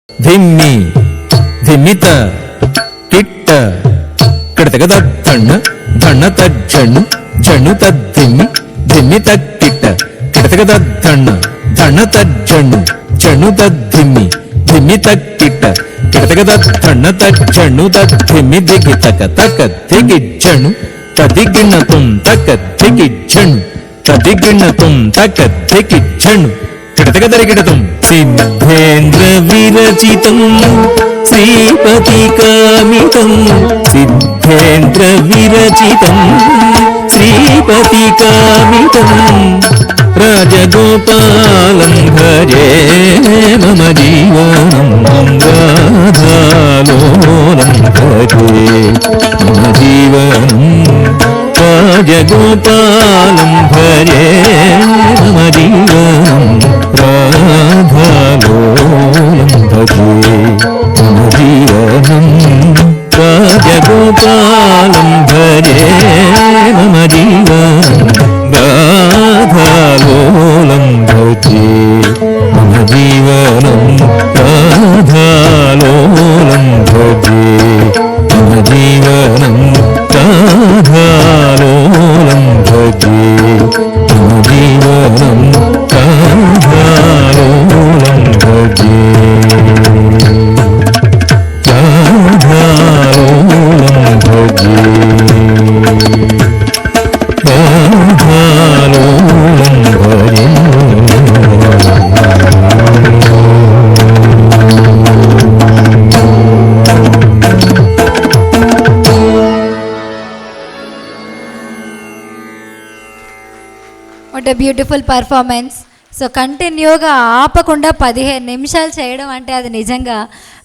ధిమ్మి ధిమ్మిత కిట్ట కిడతగద ధಣ್ణ ధಣ್ణ తజ్జణు జణు తద్ధిమ్మి ధిమ్మి తక్కిట్ట కిడతగద ధಣ್ణ ధಣ್ణ తజ్జణు జణు తద్ధిమ్మి ధిమ్మి తక్కిట్ట కిడతగద ధಣ್ణ తజ్జణు తద్ధిమ్మి దిగి తక తక దిగి జణు తదిగిణతుం తక దిగి జణు తదిగిణతుం తక దిగి జణు కిడతగదరిగిడతం సిద్ధేంద్ర విరచితం శ్రీపతి కామితం సిద్ధేంద్ర విరచితం శ్రీపతి కామితం రాజగోపాలం భజే మమ జీవనం రాధాలోలం భజే మమ జీవనం రాజగోపాలం భజే మమ జీవనం రాధాలోలం భజే మమ జీవనం రాజగోపాలం భజే మమ జీవనం రాధాలోలం భజే మమ జీవనం రాధాలోలం భజే మమ జీవనం రాధాలోలం భజే మమ జీవనం రాధాలోలం భజే రాధాలోలం భజే రాధాలోలం భజే. What a beautiful performance. So కంటిన్యూగా ఆపకుండా 15 నిమిషాలు చేయడం అంటే అది నిజంగా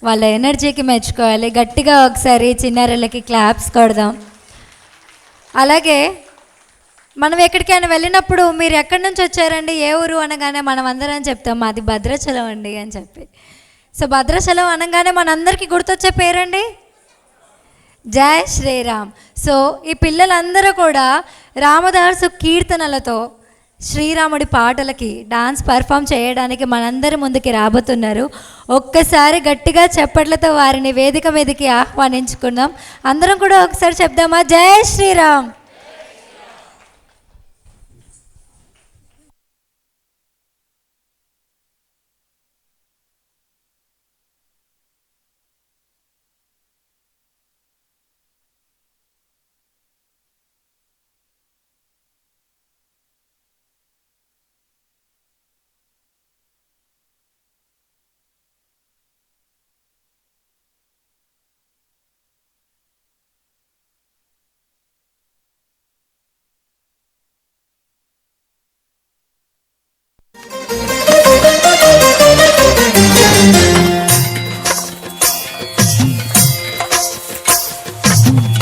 వాళ్ళ ఎనర్జీకి మెచ్చుకోవాలి. గట్టిగా ఒకసారి చిన్నారులకి క్లాప్స్ కొడదాం. అలాగే మనం ఎక్కడికైనా వెళ్ళినప్పుడు మీరు ఎక్కడి నుంచి వచ్చారండి, ఏ ఊరు అనగానే మనం అందరం చెప్తాం మాది భద్రాచలం అండి అని చెప్పి. సో భద్రాచలం అనగానే మనందరికీ గుర్తొచ్చే పేరండి జై శ్రీరామ్. సో ఈ పిల్లలందరూ కూడా రామదాసు కీర్తనలతో శ్రీరాముడి పాటలకి డాన్స్ పర్ఫామ్ చేయడానికి మనందరి ముందుకి రాబోతున్నారు. ఒక్కసారి గట్టిగా చప్పట్లతో వారిని వేదిక మీదకి ఆహ్వానించుకుందాం. అందరం కూడా ఒకసారి చెప్దామా, జై శ్రీరామ్.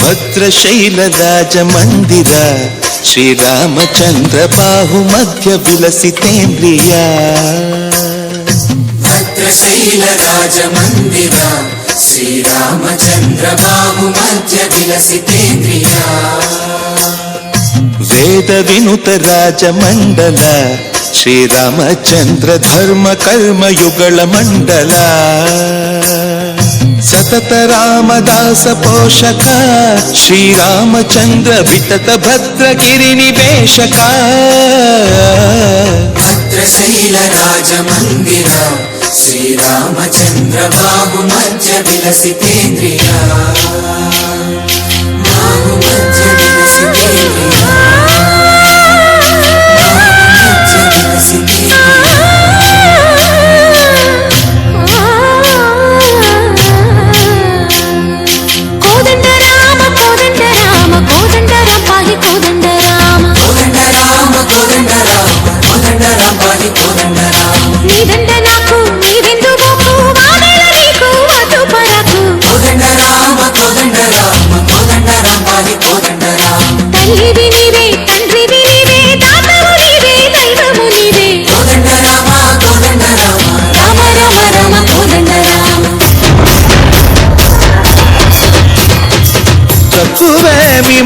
భద్రశైల రాజమందిర శ్రీరామచంద్ర బాహు మధ్య విలసితేంద్రియ భద్రశైల రాజమందిర శ్రీరామచంద్ర బాహు మధ్య విలసితేంద్రియ వేద వినుత రాజమండల శ్రీరామచంద్ర ధర్మ కర్మ యుగళ మండల సతత రామదాస పోషక శ్రీరామచంద్ర వితత భద్రగిరి నివేశక భద్రశైల రాజమందిర శ్రీరామచంద్ర బాహు మధ్య విలసితేంద్రియ బాహు మధ్య విలసితేంద్రియ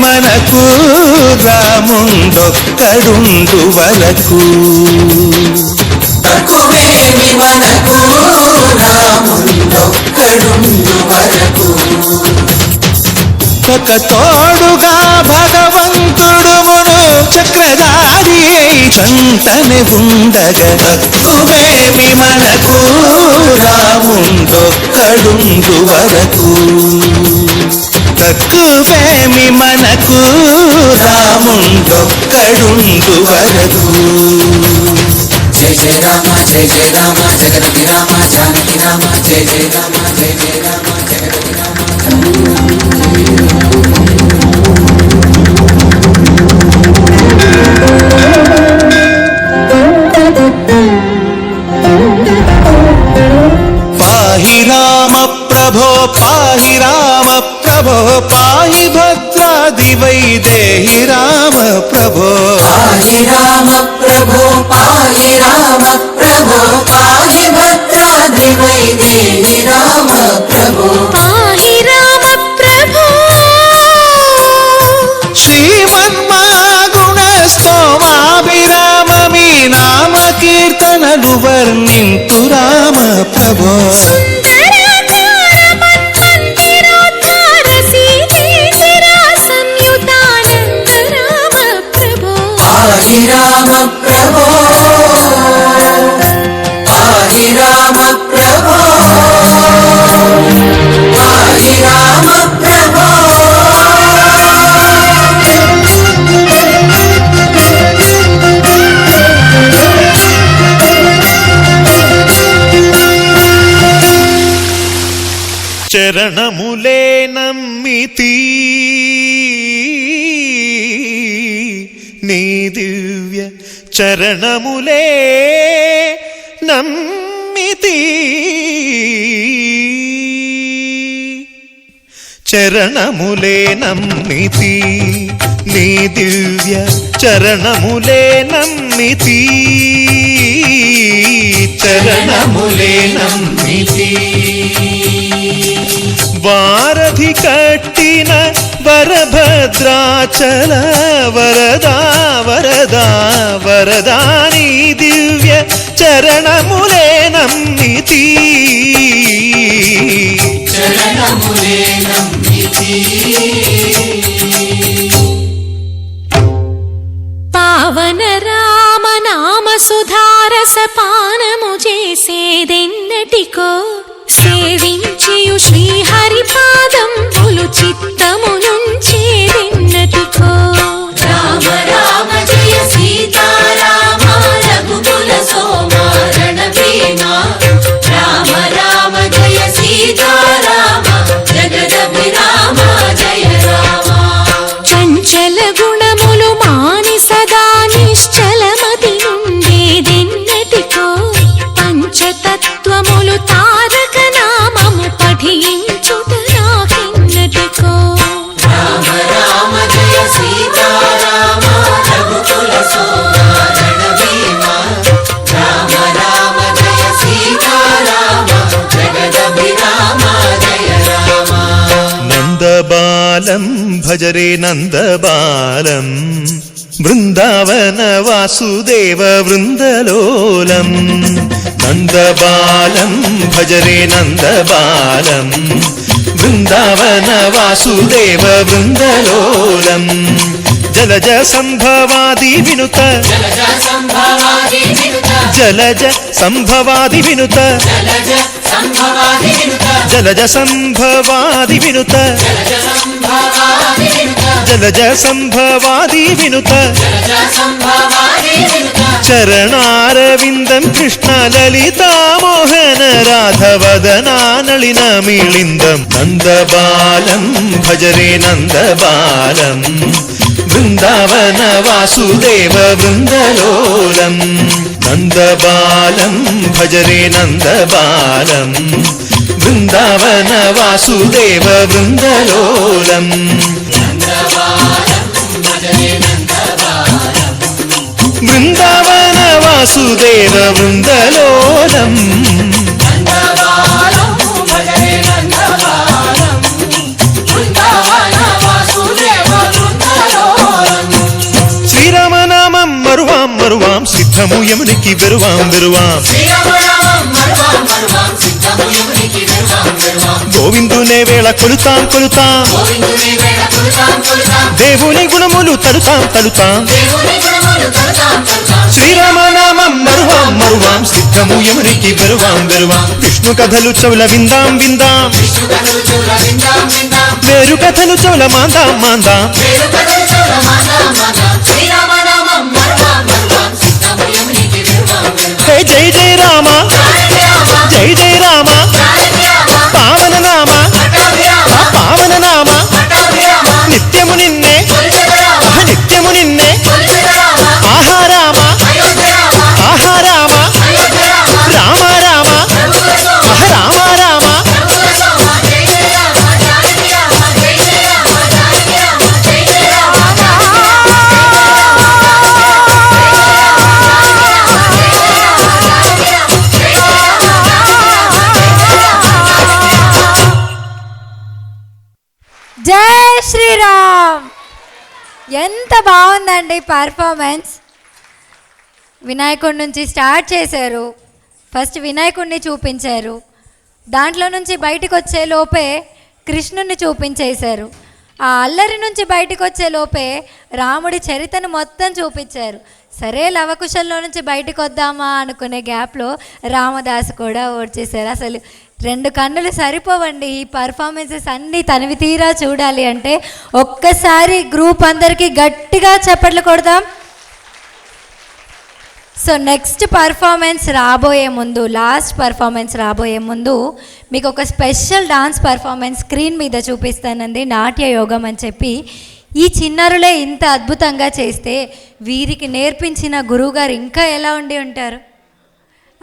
మనకు రాముండొక్కడుండు వరకు తక్కువేమి మనకు రాముండు ఒక తోడుగా భగవంతుడు మును చక్రధారి చంతనే ఉండగా తక్కువేమి మనకు రాముండొక్కడుండు వరకు తక్కువేమి మనకు రాముండొక్కడుండు వరకు జయ జయ రామ జయ జయ రామ జగదపి రామ జానకి రామ జయ జయ రామ జయ జయ రామ జగదపి రామ పాహి రామ ప్రభో పాహి రామ ప్రభో పాహి భద్రాది వైదేహి రామ ప్రభో పాహి రామ ప్రభో పాహి రామ ప్రభో పాహి భద్రాద్రి వైదేహి రామ ప్రభో పాహి రామ ప్రభో శ్రీమన్మాగుణ స్తోమాభిరామమి నామ కీర్తనలు వర్ణింతు రామ ప్రభో పాహి రామ ప్రభో పాహి రామ ప్రభో పాహి రామ ప్రభో చరణములే నమ్మితి నీ దివ్య చరణములే నమ్మితి చరణములే నమ్మితి నీ దివ్య చరణములే నమ్మితి చరణములే నమ్మితి వారధి కట్టిన వరభద్రాచల వరదా వరదా వరదా నీ దివ్య చరణములే నమ్మితి చరణములే నమ్మితి పావన రామ నామ సుధారస పానము చేసేదెన్నటికో సేవించియు శ్రీహరి పాదంబులు చిత్తము నుంచేదెన్నటికో రామ రామ జయ సీతారామ రఘుకుల సోమ రణభీమ రామ రామ జయ సీతారామ జగదపి రామ జయ రామ చంచల గుణములు మాని సదా నిశ్చలమతి నుండేదెన్నటికో పంచతత్వములు తారక నామము పఠించుట నాకెన్నటికో రామ రామ జయ సీతారామ రఘుకుల సోమ రణభీమ రామ రామ జయ సీతారామ జగదపి రామ జయ రామ నందబాలం భజరే నందబాలం బృందావన వాసుదేవ వృందలోలం నందబాలం భజరే నందబాలం బృందావన వాసుదేవ వృందలోలం జలజ సంభవాది వినుత జలజ సంభవాది వినుత జలజ సంభవాది వినుత జలజ సంభవాది వినుత జలజ సంభవాది వినుత జలజ సంభవాది వినుత జలజ సంభవాది వినుత జలజ సంభవాది వినుత చరణారవిందం కృష్ణ లలితామోహన రాధవదనా నళిన మిళిందం నందబాలం భజరే నందబాలం బృందావన వాసుదేవ వృందలోలం నందబాలం భజరే నందబాలం బృందావన వాసుదేవ వృందలోలం బృందావన వాసుదేవ వృందలోలం శ్రీరామనామం మరువాం మరువాం సిద్ధము యమునికి వెరువాం వెరువాం గోవిందునే వేళ కొలుతాం కొలుతాం దేవుని గుణములు తలుతాం తలుతాం శ్రీరామనామం మరువాం మరువాం సిద్ధము యమునికి వెరువాం వెరువాం విష్ణు కథలు చెవుల విందాం విందాం వేరు కథలు చెవుల మాందాం మాందాం హే జై జై రామ జై జై రామ పావన నామ పావన నామ నిత్యము నిన్నే నిత్యము నిన్నే ఆహారామ ఆహారామ రామ రామ రామ రామ జై శ్రీరామ్. ఎంత బాగుందండి పర్ఫార్మెన్స్. వినాయకుడి నుంచి స్టార్ట్ చేశారు. ఫస్ట్ వినాయకుడిని చూపించారు, దాంట్లో నుంచి బయటకు వచ్చే లోపే కృష్ణుని చూపించేశారు. ఆ అల్లరి నుంచి బయటకు వచ్చే లోపే రాముడి చరిత్రను మొత్తం చూపించారు. సరే లవకుశంలో నుంచి బయటకు వద్దామా అనుకునే గ్యాప్లో రామదాసు కూడా ఓడ్చేశారు. అసలు 2 కన్నులు సరిపోవండి ఈ పర్ఫార్మెన్సెస్ అన్నీ తనివి తీరా చూడాలి అంటే. ఒక్కసారి గ్రూప్ అందరికీ గట్టిగా చప్పట్లు కొడదాం. సో నెక్స్ట్ పర్ఫార్మెన్స్ రాబోయే ముందు, లాస్ట్ పర్ఫార్మెన్స్ రాబోయే ముందు మీకు ఒక స్పెషల్ డాన్స్ పర్ఫార్మెన్స్ స్క్రీన్ మీద చూపిస్తానండి. నాట్య యోగం అని చెప్పి ఈ చిన్నారులే ఇంత అద్భుతంగా చేస్తే వీరికి నేర్పించిన గురువుగారు ఇంకా ఎలా ఉండి ఉంటారు.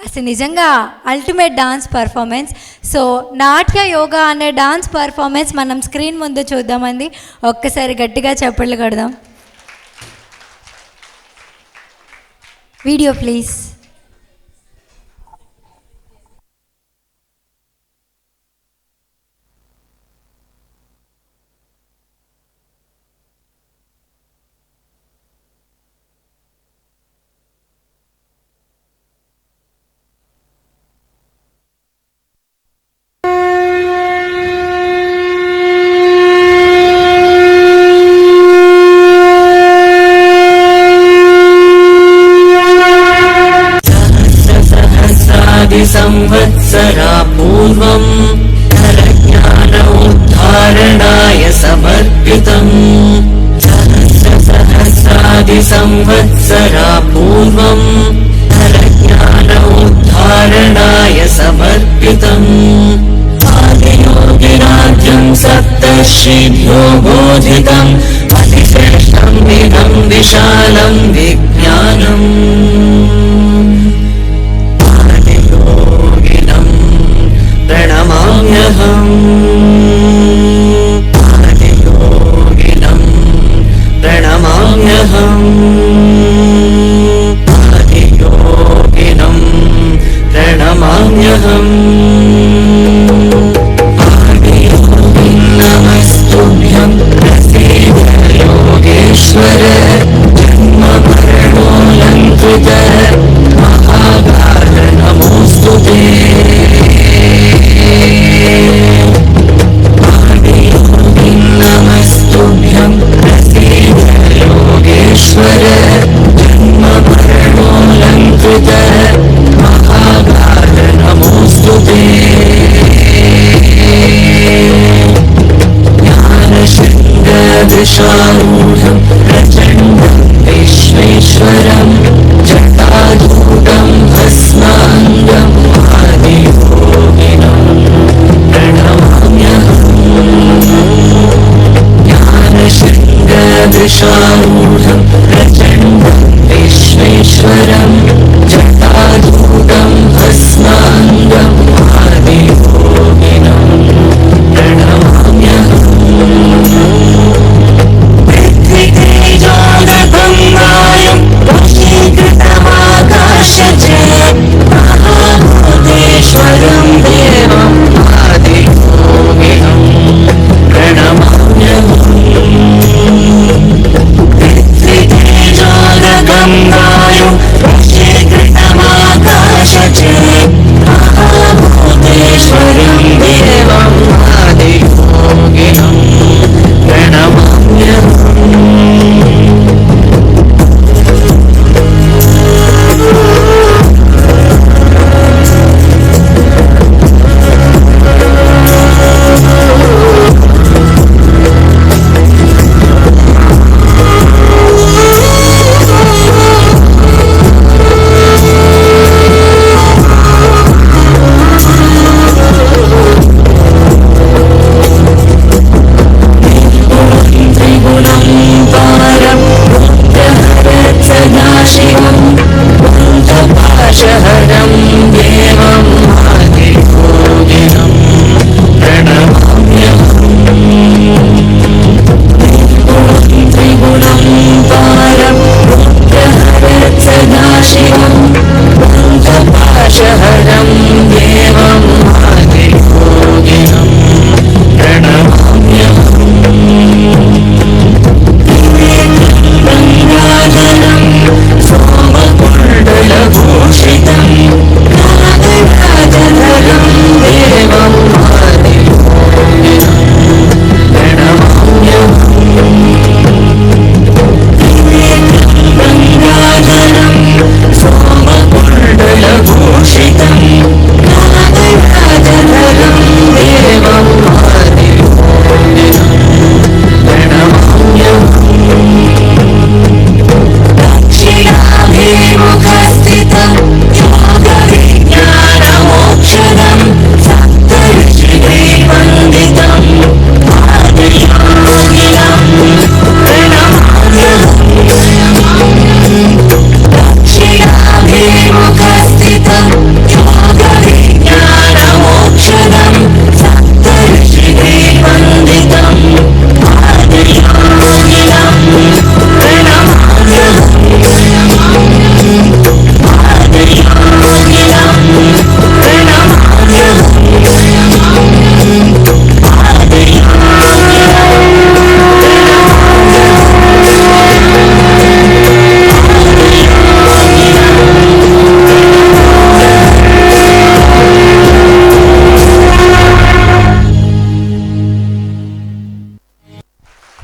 అసలు నిజంగా అల్టిమేట్ డాన్స్ పర్ఫార్మెన్స్. సో నాట్య యోగా అనే డాన్స్ పర్ఫార్మెన్స్ మనం స్క్రీన్ ముందు చూద్దామండి. ఒక్కసారి గట్టిగా చప్పట్లు కొడదాం. Video please. संवत्सरा पूर्वम् नरज्ञान उद्धारणाय समर्पितम् सहस्रादिसंवत्सरा पूर्वम् नरज्ञान उद्धारणाय समर्पितम् आदियोगिराज्यम् सप्तर्षिभ्यो बोधितम् अतिश्रेष्ठम् इदम् विशालम् विज्ञानम् प्रणमाम्यहम् आदियोगिनं प्रणमाम्यहम् आदियोगिनं प्रणमाम्यहम् आदियोगिं नमस्तुभ्यं प्रसीद योगेश्वर जन्म मरणोऽलङ्कृत महागार नमोऽस्तु ते नमस्तुभ्यं प्रसीद योगेश्वर जन्म मरणोऽलङ्कृत महागार नमोऽस्तु ते ज्ञानशृङ्गदशारूढं प्रचण्डं विश्वेश्वरं जटाधूतं भस्माङ्गम् आदियोगिनं प्रणमाम्यहम् ज्ञानशृङ्गदशारूढं प्रचण्डं विश्वेश्वरं जटाधूतं भस्माङ्गम् आदियोगिनं प्रणमाम्यहम् पृथ्वीतेजोरथं वायुं वशीकृतमाकाशच महाभूतेश्वरं देवम् आदियोगिनं प्रणमाम्यहम्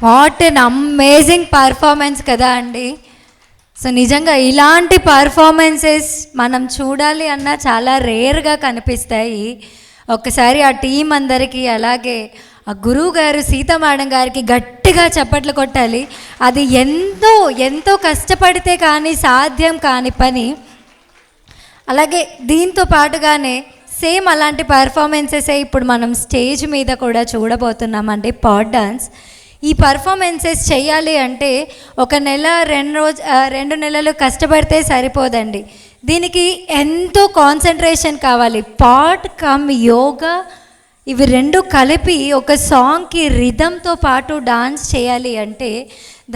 వాట్ ఎన్ అమేజింగ్ పర్ఫార్మెన్స్ కదా అండి. సో నిజంగా ఇలాంటి పర్ఫార్మెన్సెస్ మనం చూడాలి అన్నా చాలా రేర్గా కనిపిస్తాయి. ఒక్కసారి ఆ టీం అందరికీ, అలాగే ఆ గురువు గారు సీతా మేడం గారికి గట్టిగా చప్పట్లు కొట్టాలి. అది ఎంతో ఎంతో కష్టపడితే కానీ సాధ్యం కాని పని. అలాగే దీంతో పాటుగానే సేమ్ అలాంటి పర్ఫార్మెన్సెసే ఇప్పుడు మనం స్టేజ్ మీద కూడా చూడబోతున్నామండి. Pot dance. ఈ పర్ఫార్మెన్సెస్ చేయాలి అంటే 1 నెల 2 నెలలు కష్టపడితే సరిపోదండి. దీనికి ఎంతో కాన్సన్ట్రేషన్ కావాలి. పాట్ కమ్ యోగా, ఇవి 2 కలిపి ఒక సాంగ్కి రిథంతో పాటు డాన్స్ చేయాలి అంటే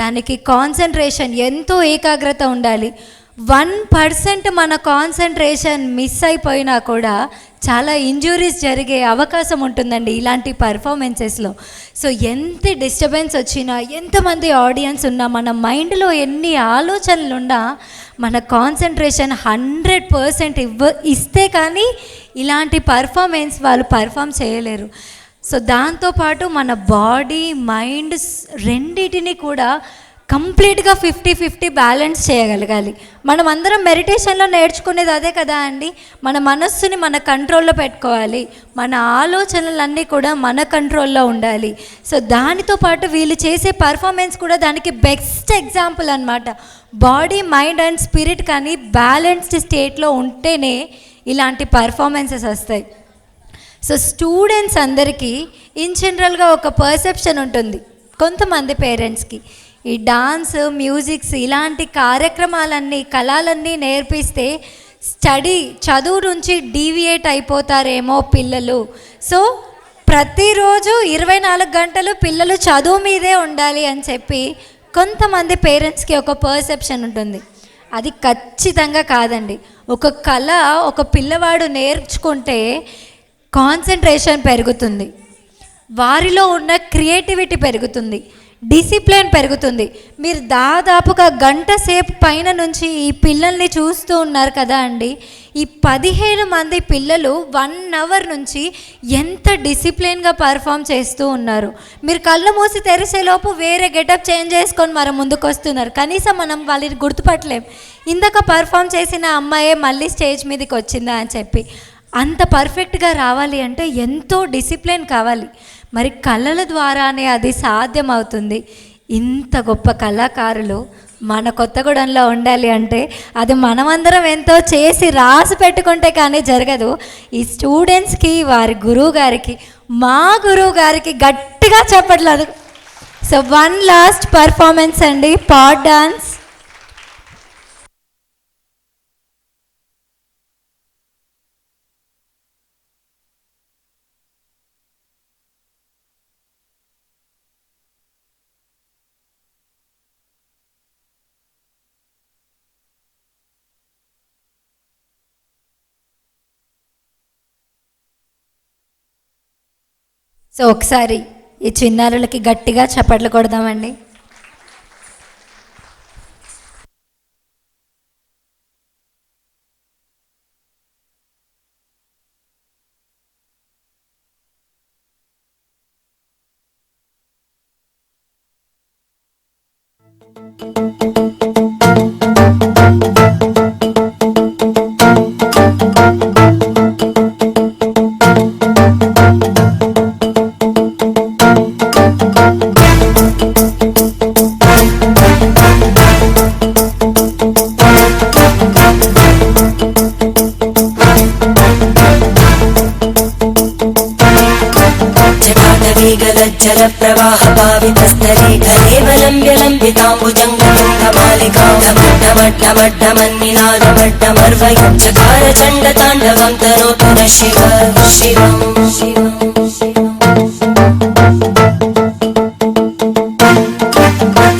దానికి కాన్సన్ట్రేషన్, ఎంతో ఏకాగ్రత ఉండాలి. 1% మన కాన్సన్ట్రేషన్ మిస్ అయిపోయినా కూడా చాలా ఇంజురీస్ జరిగే అవకాశం ఉంటుందండి ఇలాంటి పర్ఫార్మెన్సెస్లో. సో ఎంత డిస్టర్బెన్స్ వచ్చినా, ఎంతమంది ఆడియన్స్ ఉన్నా, మన మైండ్లో ఎన్ని ఆలోచనలు ఉన్నా మన కాన్సన్ట్రేషన్ 100% ఇస్తే కానీ ఇలాంటి పర్ఫార్మెన్స్ వాళ్ళు పర్ఫామ్ చేయలేరు. సో దాంతోపాటు మన బాడీ, మైండ్ రెండింటిని కూడా కంప్లీట్గా 50-50 బ్యాలెన్స్ చేయగలగాలి. మనం అందరం మెడిటేషన్లో నేర్చుకునేది అదే కదా అండి. మన మనస్సుని మన కంట్రోల్లో పెట్టుకోవాలి, మన ఆలోచనలన్నీ కూడా మన కంట్రోల్లో ఉండాలి. సో దానితో పాటు వీళ్ళు చేసే పర్ఫార్మెన్స్ కూడా దానికి బెస్ట్ ఎగ్జాంపుల్ అనమాట. బాడీ, మైండ్ అండ్ స్పిరిట్ కానీ బ్యాలెన్స్డ్ స్టేట్లో ఉంటేనే ఇలాంటి పర్ఫార్మెన్సెస్ వస్తాయి. సో స్టూడెంట్స్ అందరికీ ఇన్ జనరల్గా ఒక పర్సెప్షన్ ఉంటుంది కొంతమంది పేరెంట్స్కి, ఈ డాన్స్, మ్యూజిక్స్ ఇలాంటి కార్యక్రమాలన్నీ, కళలన్నీ నేర్పిస్తే చదువు నుంచి డీవియేట్ అయిపోతారేమో పిల్లలు. సో ప్రతిరోజు 24 గంటలు పిల్లలు చదువు మీదే ఉండాలి అని చెప్పి కొంతమంది పేరెంట్స్కి ఒక పర్సెప్షన్ ఉంటుంది. అది ఖచ్చితంగా కాదండి. ఒక కళ ఒక పిల్లవాడు నేర్చుకుంటే కాన్సన్ట్రేషన్ పెరుగుతుంది, వారిలో ఉన్న క్రియేటివిటీ పెరుగుతుంది, డిసిప్లిన్ పెరుగుతుంది. మీరు దాదాపుగా 1 గంట సేపు పైన నుంచి ఈ పిల్లల్ని చూస్తూ ఉన్నారు కదా అండి. ఈ 15 మంది పిల్లలు 1 అవర్ నుంచి ఎంత డిసిప్లిన్గా పర్ఫామ్ చేస్తూ ఉన్నారు. మీరు కళ్ళు మూసి తెరిసేలోపు వేరే గెటప్ చేంజ్ చేసుకొని మరి ముందుకు వస్తున్నారు. కనీసం మనం వాళ్ళని గుర్తుపట్టలేం, ఇందాక పర్ఫామ్ చేసిన అమ్మాయే మళ్ళీ స్టేజ్ మీదకి వచ్చిందా అని చెప్పి. అంత పర్ఫెక్ట్గా రావాలి అంటే ఎంతో డిసిప్లిన్ కావాలి. మరి కళల ద్వారానే అది సాధ్యమవుతుంది. ఇంత గొప్ప కళాకారులు మన కొత్తగూడెంలో ఉండాలి అంటే అది మనమందరం ఎంతో చేసి రాసి పెట్టుకుంటే కానీ జరగదు. ఈ స్టూడెంట్స్కి, వారి గురువు గారికి, మా గురువు గారికి గట్టిగా చెప్పట్లేదు. సో 1 లాస్ట్ పర్ఫార్మెన్స్ అండి, పాట్ డాన్స్. సో ఒకసారి ఈ చిన్నారులకి గట్టిగా చప్పట్లు కొడదామండి. जल प्रवाह पावितस्तरे घरेवलम्ब्य लम्बिताम्बुजङ्गमालिकां ढमड्ढमड्ढमन्निनादमड्ढमर्वयं चकार चण्डताण्डवं तनोतु नः शिव शिवं शिवं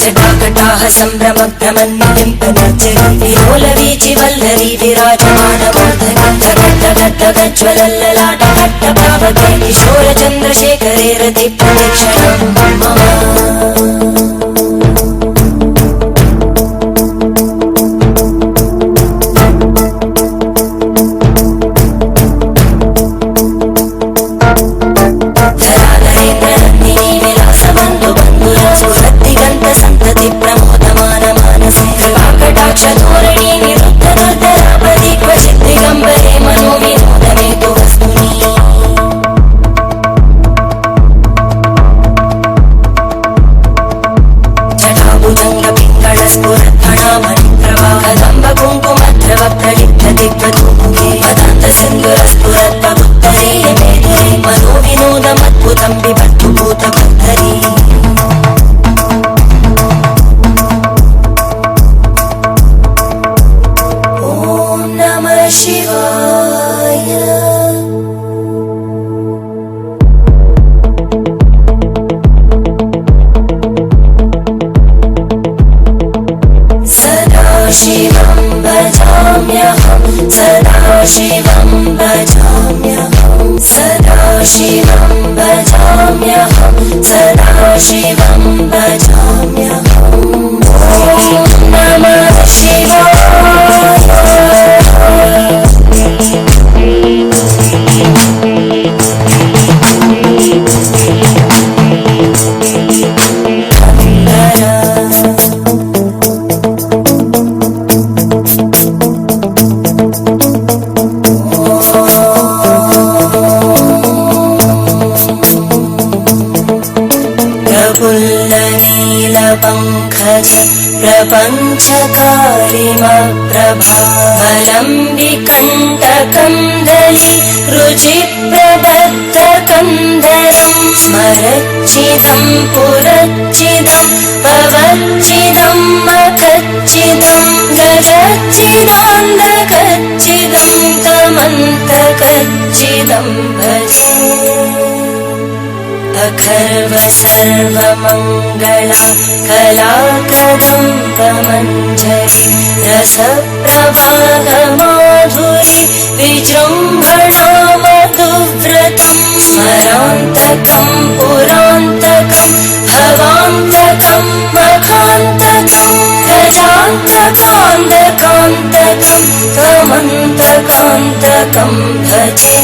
जटाकटाः सम्भ्रमभ्रमन्निलिम्पनर्जरी विलोलवीचि वल्लरी विराजमानमूर्धनि घटघटघटघज्ज्वलल्ललाटघट्टपावके किशोरचन्द्रशेखरे रतिप्रदक्षिणं मम धराधरेन्द्रनन्दिनी विलासबन्धु बन्धुरा मेदिरे मनो विनोदमद्भुतं बिभर्तु भूतबन्धरी ॐ नमः शिवाय शिवं भजाम्यहं सदा शिवं भजाम्यहं सदा शिवं भजाम्यहं सदा शिवं भजाम्यहं ॐ नमः शिवाय प्रफुल्लनीलपङ्कज प्रपञ्चकारिमप्रभावलम्बिकण्टकन्दली रुचिप्रबद्धकन्दरं स्मरच्चिदं पुरच्चिदं भवच्चिदं मखच्चिदं गजच्चिदान्तकच्चिदं तमन्तकच्चिदं भजे अखर्व सर्वमङ्गला कलाकदम्बमञ्जरी रसप्रवाहमाधुरी विजृम्भणा मधुव्रतं स्मरान्तकं पुरान्तकं भवान्तकं मखान्तकं गजान्तकान्तकान्तकं तमन्तकान्तकं भजे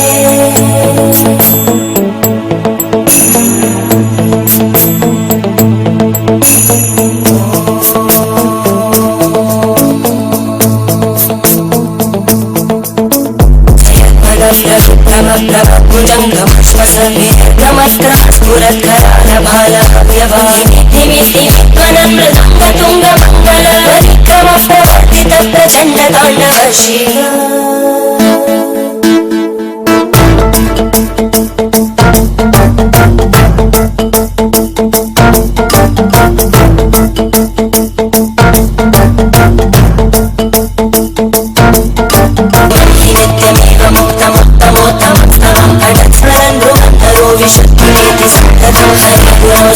प्रचण्डताण्डव शिव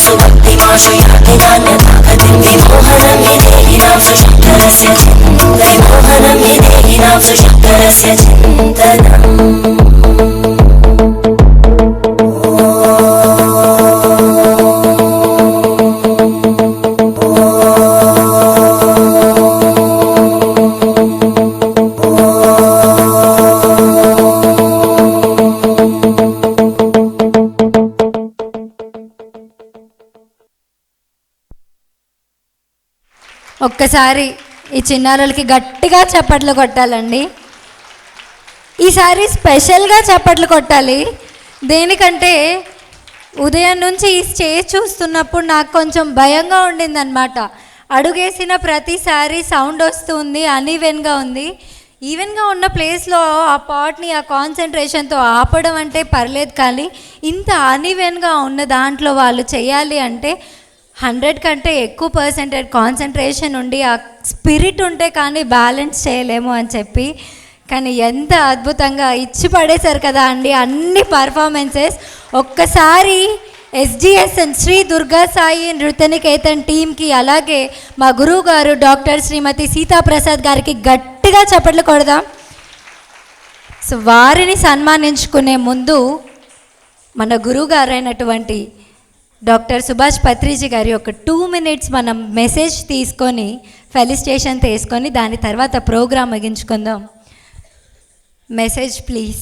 सुभक्तिमाशु याति नान्यतागतिं विमोहनं विदेहिनां सुशङ्करस्य विमोहनं विदेहिनां सुशङ्करस्य चिन्तनम् ఒక్కసారి ఈ చిన్నారులకి గట్టిగా చప్పట్లు కొట్టాలండి. ఈసారి స్పెషల్గా చప్పట్లు కొట్టాలి. దేనికంటే ఉదయం నుంచి ఈ స్టేజ్ చూస్తున్నప్పుడు నాకు కొంచెం భయంగా ఉండిందనమాట. అడుగేసిన ప్రతిసారి సౌండ్ వస్తుంది, అన్ఈవెన్గా ఉంది. ఈవెన్గా ఉన్న ప్లేస్లో ఆ పాట్ని ఆ కాన్సన్ట్రేషన్తో ఆపడం అంటే పర్లేదు, కానీ ఇంత అన్ఈవెన్గా ఉన్న దాంట్లో వాళ్ళు చేయాలి అంటే 100 కంటే ఎక్కువ పర్సెంటేజ్ కాన్సన్ట్రేషన్ ఉండి ఆ స్పిరిట్ ఉంటే కానీ బ్యాలెన్స్ చేయలేము అని చెప్పి, కానీ ఎంత అద్భుతంగా ఇచ్చి పడేశారు కదా అండి అన్ని పర్ఫార్మెన్సెస్. ఒక్కసారి ఎస్జిఎస్ఎన్ శ్రీ దుర్గా సాయి నృత్యనికేతన్ టీమ్కి, అలాగే మా గురువు గారు డాక్టర్ శ్రీమతి సీతాప్రసాద్ గారికి గట్టిగా చప్పట్లు కొడదాం. సో వారిని సన్మానించుకునే ముందు మన గురువు గారైనటువంటి డాక్టర్ సుభాష్ పత్రిజీ గారి ఒక 2 minutes మనం మెసేజ్ తీసుకొని ఫెలిసిటేషన్ తీసుకొని దాని తర్వాత ప్రోగ్రామ్ ముగించుకుందాం. Message please.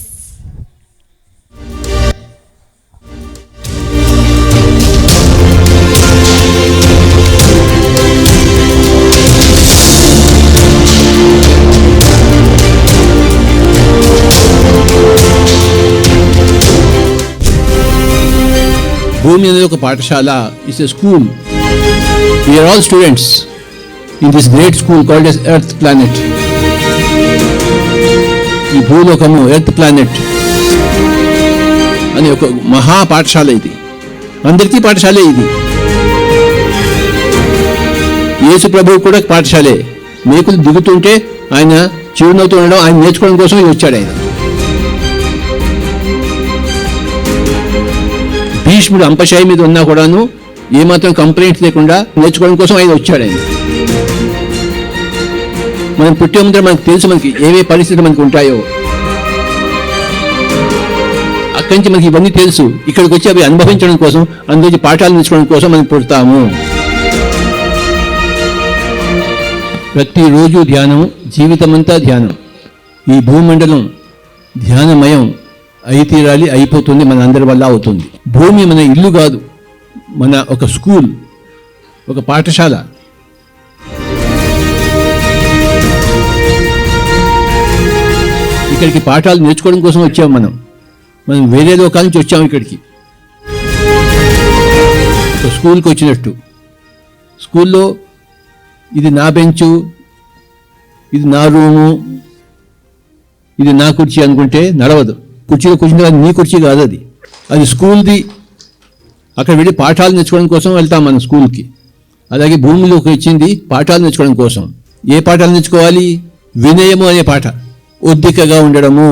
భూమి అనేది ఒక పాఠశాల, it's a school. We are all students in this great school called as Earth Planet. ఈ భూలోకము ఎర్త్ ప్లానెట్ అనే ఒక మహా పాఠశాల ఇది. అందరికీ పాఠశాలే ఇది. యేసు ప్రభువు కూడా పాఠశాలే. మేకులు దిగుతుంటే ఆయన చిరునవ్వుతూ ఉండడం, ఆయన నేర్చుకోవడం కోసం వచ్చాడు ఆయన. భీష్ముడు అంపశాయి మీద ఉన్నా కూడాను ఏమాత్రం కంప్లైంట్స్ లేకుండా నేర్చుకోవడం కోసం ఆయన వచ్చాడు ఆయన. మనం పుట్టే ముందర మనకు తెలుసు మనకి ఏవే పరిస్థితులు మనకు ఉంటాయో. అక్కడి నుంచి మనకి ఇవన్నీ తెలుసు. ఇక్కడికి వచ్చి అవి అనుభవించడం కోసం, అందులో పాఠాలు నేర్చుకోవడం కోసం మనం పుడతాము. ప్రతిరోజు ధ్యానం, జీవితమంతా ధ్యానం. ఈ భూమండలం ధ్యానమయం అయి తీరాలి, అయిపోతుంది, మన అందరి వల్ల అవుతుంది. భూమి మన ఇల్లు కాదు, మన ఒక స్కూల్, ఒక పాఠశాల. ఇక్కడికి పాఠాలు నేర్చుకోవడం కోసం వచ్చాము మనం. మనం వేరే లోకాల నుంచి వచ్చాము ఇక్కడికి. ఒక స్కూల్కి వచ్చినట్టు. స్కూల్లో ఇది నా బెంచు, ఇది నా రూము, ఇది నా కుర్చీ అనుకుంటే నడవదు. కుర్చీలో కూర్చుంటే నీ కుర్చీ కాదు, అది స్కూల్ది. అక్కడ వెళ్ళి పాఠాలు నేర్చుకోవడం కోసం వెళ్తాం మనం స్కూల్కి. అలాగే భూమిలోకి వచ్చింది పాఠాలు నేర్చుకోవడం కోసం. ఏ పాఠాలు నేర్చుకోవాలి? వినయము అనే పాఠ. ఒద్దికగా ఉండడము,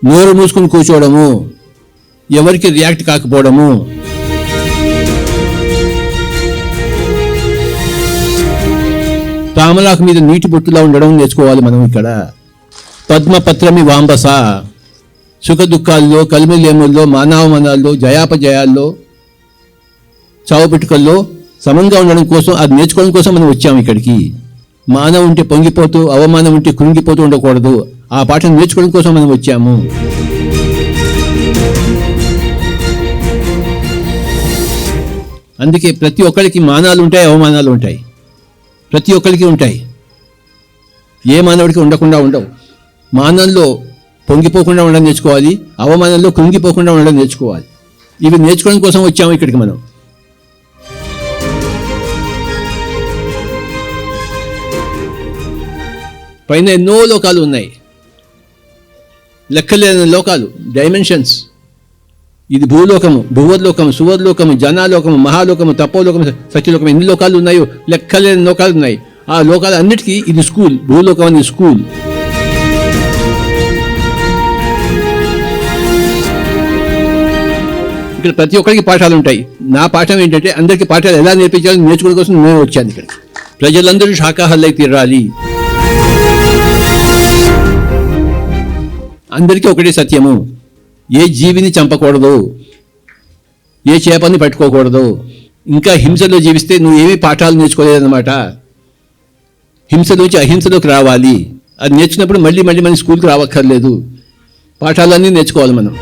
నోరు మూసుకుని కూర్చోవడము, ఎవరికి రియాక్ట్ కాకపోవడము. తామలాకు మీద నీటి బొట్టులా ఉండడం నేర్చుకోవాలి మనం ఇక్కడ. పద్మపత్రమి వాంబస. సుఖ దుఃఖాల్లో, కలిమిలేముల్లో, మానవమనాల్లో, జయాపజయాల్లో, చావుపెట్టుకల్లో సమంగా ఉండడం కోసం, అది నేర్చుకోవడం కోసం మనం వచ్చాము ఇక్కడికి. మానవ ఉంటే పొంగిపోతూ, అవమానం ఉంటే కృంగిపోతూ ఉండకూడదు. ఆ పాఠం నేర్చుకోవడం కోసం మనం వచ్చాము. అందుకే ప్రతి ఒక్కరికి మానాలు ఉంటాయి, అవమానాలు ఉంటాయి. ప్రతి ఒక్కరికి ఉంటాయి. ఏ మానవుడికి ఉండకుండా ఉండవు. మానంలో పొంగిపోకుండా ఉండడం నేర్చుకోవాలి, అవమానంలో కృంగిపోకుండా ఉండడం నేర్చుకోవాలి. ఇవి నేర్చుకోవడం కోసం వచ్చాము ఇక్కడికి మనం. పైన ఎన్నో లోకాలు ఉన్నాయి, లెక్కలేని లోకాలు, డైమెన్షన్స్. ఇది భూలోకము, భువర్లోకము, సువర్లోకము, జనాలోకము, మహాలోకము, తపోలోకము, సత్యలోకము. ఎన్ని లోకాలు ఉన్నాయో లెక్కలేని లోకాలు ఉన్నాయి. ఆ లోకాలు అన్నిటికీ ఇది స్కూల్. భూలోకం అనేది స్కూల్. ఇక్కడ ప్రతి ఒక్కరికి పాఠాలు ఉంటాయి. నా పాఠం ఏంటంటే అందరికీ పాఠాలు ఎలా నేర్పించాలో నేర్చుకోవడం కోసం నేను వచ్చాను ఇక్కడ. ప్రజలందరూ శాకాహారులై తీరాలి. అందరికీ ఒకటే సత్యము. ఏ జీవిని చంపకూడదు, ఏ చేపని పట్టుకోకూడదు. ఇంకా హింసలో జీవిస్తే నువ్వు ఏమీ పాఠాలు నేర్చుకోలేదన్నమాట. హింసలోంచి అహింసలోకి రావాలి. అది నేర్చుకున్నప్పుడు మళ్ళీ మళ్ళీ మన స్కూల్కి రావక్కర్లేదు. పాఠాలన్నీ నేర్చుకోవాలి మనం.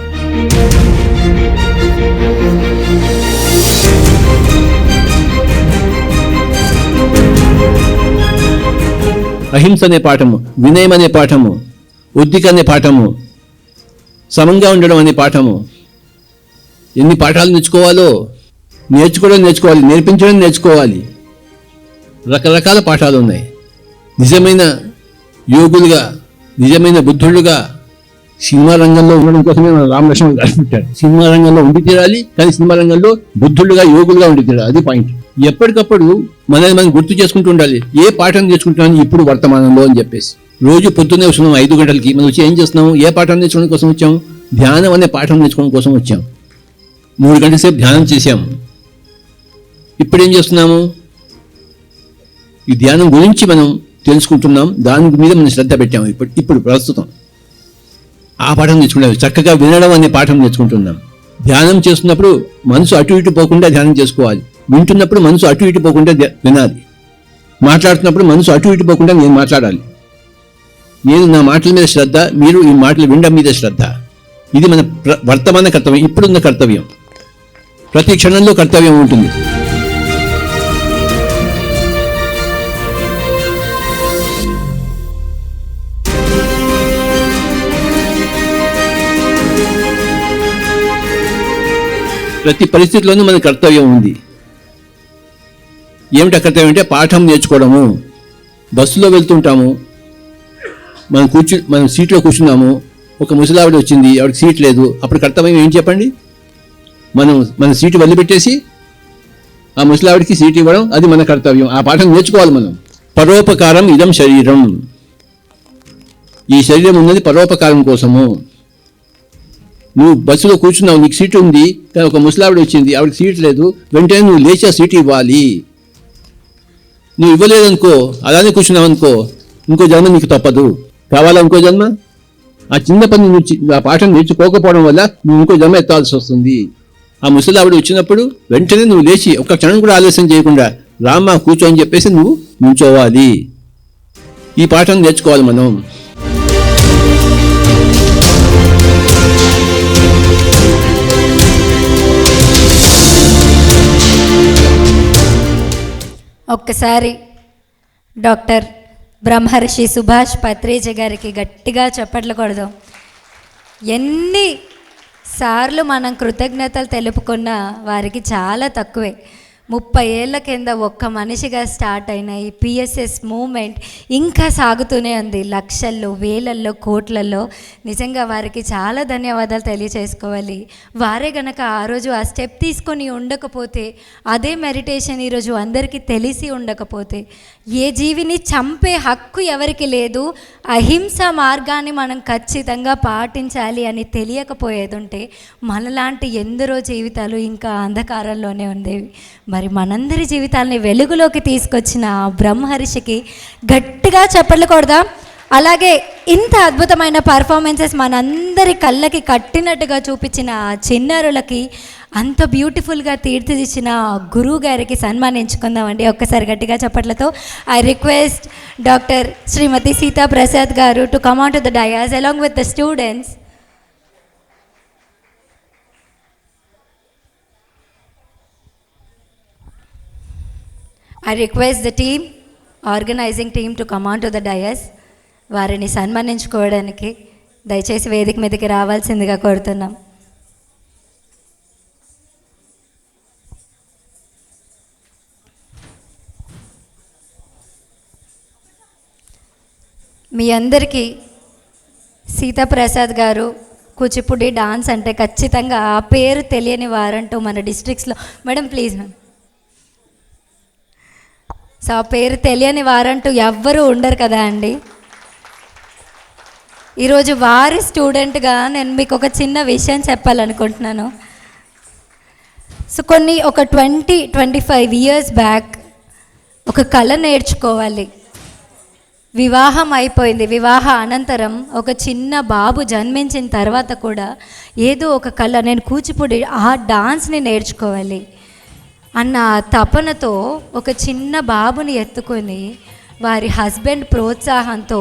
అహింస అనే పాఠము, వినయం అనే పాఠము, ఉద్దిక అనే పాఠము, సమంగా ఉండడం అనే పాఠము. ఎన్ని పాఠాలు నేర్చుకోవాలో నేర్చుకోవడం నేర్చుకోవాలి, నేర్పించడం నేర్చుకోవాలి. రకరకాల పాఠాలు ఉన్నాయి. నిజమైన యోగులుగా, నిజమైన బుద్ధులుగా సినిమా రంగంలో ఉండడం కోసమే మన రామలక్ష్మణ్ గారు పెట్టారు. సినిమా రంగంలో ఉండి తీరాలి, కానీ సినిమా రంగంలో బుద్ధులుగా, యోగులుగా ఉండి తీరాలి. అది పాయింట్. ఎప్పటికప్పుడు మనల్ని మనం గుర్తు చేసుకుంటూ ఉండాలి. ఏ పాఠం నేర్చుకుంటున్నాను ఇప్పుడు వర్తమానంలో అని చెప్పేసి. రోజు పొద్దున్నే వస్తున్నాం 5 గంటలకి. మనం వచ్చి ఏం చేస్తున్నాము? ఏ పాఠం నేర్చుకోవడం కోసం వచ్చాము? ధ్యానం అనే పాఠం నేర్చుకోవడం కోసం వచ్చాము. 3 గంటల సేపు ధ్యానం చేశాము. ఇప్పుడు ఏం చేస్తున్నాము? ఈ ధ్యానం గురించి మనం తెలుసుకుంటున్నాం. దాని మీద మనం శ్రద్ధ పెట్టాము. ఇప్పుడు ప్రస్తుతం ఆ పాఠం నేర్చుకుంటాం. చక్కగా వినడం అనే పాఠం నేర్చుకుంటున్నాం. ధ్యానం చేస్తున్నప్పుడు మనసు అటు ఇటు పోకుండా ధ్యానం చేసుకోవాలి. వింటున్నప్పుడు మనసు అటు ఇటు పోకుండా వినాలి. మాట్లాడుతున్నప్పుడు మనసు అటు ఇటు పోకుండా నేను మాట్లాడాలి. నేను నా మాటల మీద శ్రద్ధ, మీరు ఈ మాటలు వినడం మీద శ్రద్ధ. ఇది మన వర్తమాన కర్తవ్యం, ఇప్పుడున్న కర్తవ్యం. ప్రతి క్షణంలో కర్తవ్యం ఉంటుంది. ప్రతి పరిస్థితిలోనూ మన కర్తవ్యం ఉంది. ఏమిటి కర్తవ్యం అంటే పాఠం నేర్చుకోవడము. బస్సులో వెళ్తుంటాము, మనం సీట్లో కూర్చున్నాము, ఒక ముసలావిడ వచ్చింది, ఆవిడకి సీట్ లేదు. అప్పుడు కర్తవ్యం ఏం చెప్పండి? మనం మన సీటు వదిలిపెట్టేసి ఆ ముసలావిడికి సీటు ఇవ్వడం అది మన కర్తవ్యం. ఆ పాఠం నేర్చుకోవాలి మనం. పరోపకారం ఇదం శరీరం. ఈ శరీరం ఉన్నది పరోపకారం కోసము. నువ్వు బస్సులో కూర్చున్నావు, నీకు సీటు ఉంది, కానీ ఒక ముసలావిడ వచ్చింది, ఆవిడకి సీటు లేదు, వెంటనే నువ్వు లేచి ఆ సీటు ఇవ్వాలి. నువ్వు ఇవ్వలేదనుకో, అలానే కూర్చున్నావు అనుకో, ఇంకో జన్మ నీకు తప్పదు. కావాలా ఇంకో జన్మ? ఆ చిన్న పని నువ్వు ఆ పాఠం నేర్చుకోకపోవడం వల్ల నువ్వు ఇంకో జన్మ ఎత్తాల్సి వస్తుంది. ఆ ముసలావిడ వచ్చినప్పుడు వెంటనే నువ్వు లేచి ఒక్క క్షణం కూడా ఆలస్యం చేయకుండా రామ్మా కూర్చో అని చెప్పేసి నువ్వు నుంచోవాలి. ఈ పాఠం నేర్చుకోవాలి మనం. ఒక్కసారి డాక్టర్ బ్రహ్మర్షి సుభాష్ పత్రేజీ గారికి గట్టిగా చప్పట్లు కొడదాం. ఎన్ని సార్లు మనం కృతజ్ఞతలు తెలుపుకున్నా వారికి చాలా తక్కువే. 30 ఏళ్ల కింద ఒక్క మనిషిగా స్టార్ట్ అయిన ఈ పిఎస్ఎస్ మూమెంట్ ఇంకా సాగుతూనే ఉంది. లక్షల్లో, వేలల్లో, కోట్లలో. నిజంగా వారికి చాలా ధన్యవాదాలు తెలియచేసుకోవాలి. వారే గనక ఆ రోజు ఆ స్టెప్ తీసుకొని ఉండకపోతే, అదే మెడిటేషన్ ఈరోజు అందరికీ తెలిసి ఉండకపోతే, ఏ జీవిని చంపే హక్కు ఎవరికి లేదు, అహింస మార్గాన్ని మనం ఖచ్చితంగా పాటించాలి అని తెలియకపోయేది ఉంటే మనలాంటి ఎందరో జీవితాలు ఇంకా అంధకారంలోనే ఉండేవి. మరి మనందరి జీవితాలని వెలుగులోకి తీసుకొచ్చిన బ్రహ్మర్షికి గట్టిగా చప్పట్లు కొడదాం. అలాగే ఇంత అద్భుతమైన పర్ఫార్మెన్సెస్ మనందరి కళ్ళకి కట్టినట్టుగా చూపించిన చిన్నారులకి, అంత బ్యూటిఫుల్గా తీర్చిదిచ్చిన గురువు గారికి సన్మానించుకుందామండి ఒక్కసారి గట్టిగా చప్పట్లతో. ఐ రిక్వెస్ట్ డాక్టర్ శ్రీమతి సీతా ప్రసాద్ గారు to come on to the dais along with the students. I request the team, organizing team to come on to the dais. వారిని సన్మానించుకోవడానికి దయచేసి వేదిక మీదకి రావాల్సిందిగా కోరుతున్నాం. మీ అందరికీ సీతాప్రసాద్ గారు కూచిపూడి డాన్స్ అంటే ఖచ్చితంగా ఆ పేరు తెలియని వారంటూ మన డిస్ట్రిక్ట్స్లో, మేడం ప్లీజ్ మ్యామ్, సో ఆ పేరు తెలియని వారంటూ ఎవ్వరూ ఉండరు కదా అండి. ఈరోజు వారి స్టూడెంట్గా నేను మీకు ఒక చిన్న విషయం చెప్పాలనుకుంటున్నాను. సో ఒక 20-25 years బ్యాక్ ఒక కళ నేర్చుకోవాలి. వివాహం అయిపోయింది. వివాహ అనంతరం ఒక చిన్న బాబు జన్మించిన తర్వాత కూడా ఏదో ఒక కళ, నేను కూచిపూడి ఆ డాన్స్ని నేర్చుకోవాలి అన్న తపనతో ఒక చిన్న బాబుని ఎత్తుకొని వారి హస్బెండ్ ప్రోత్సాహంతో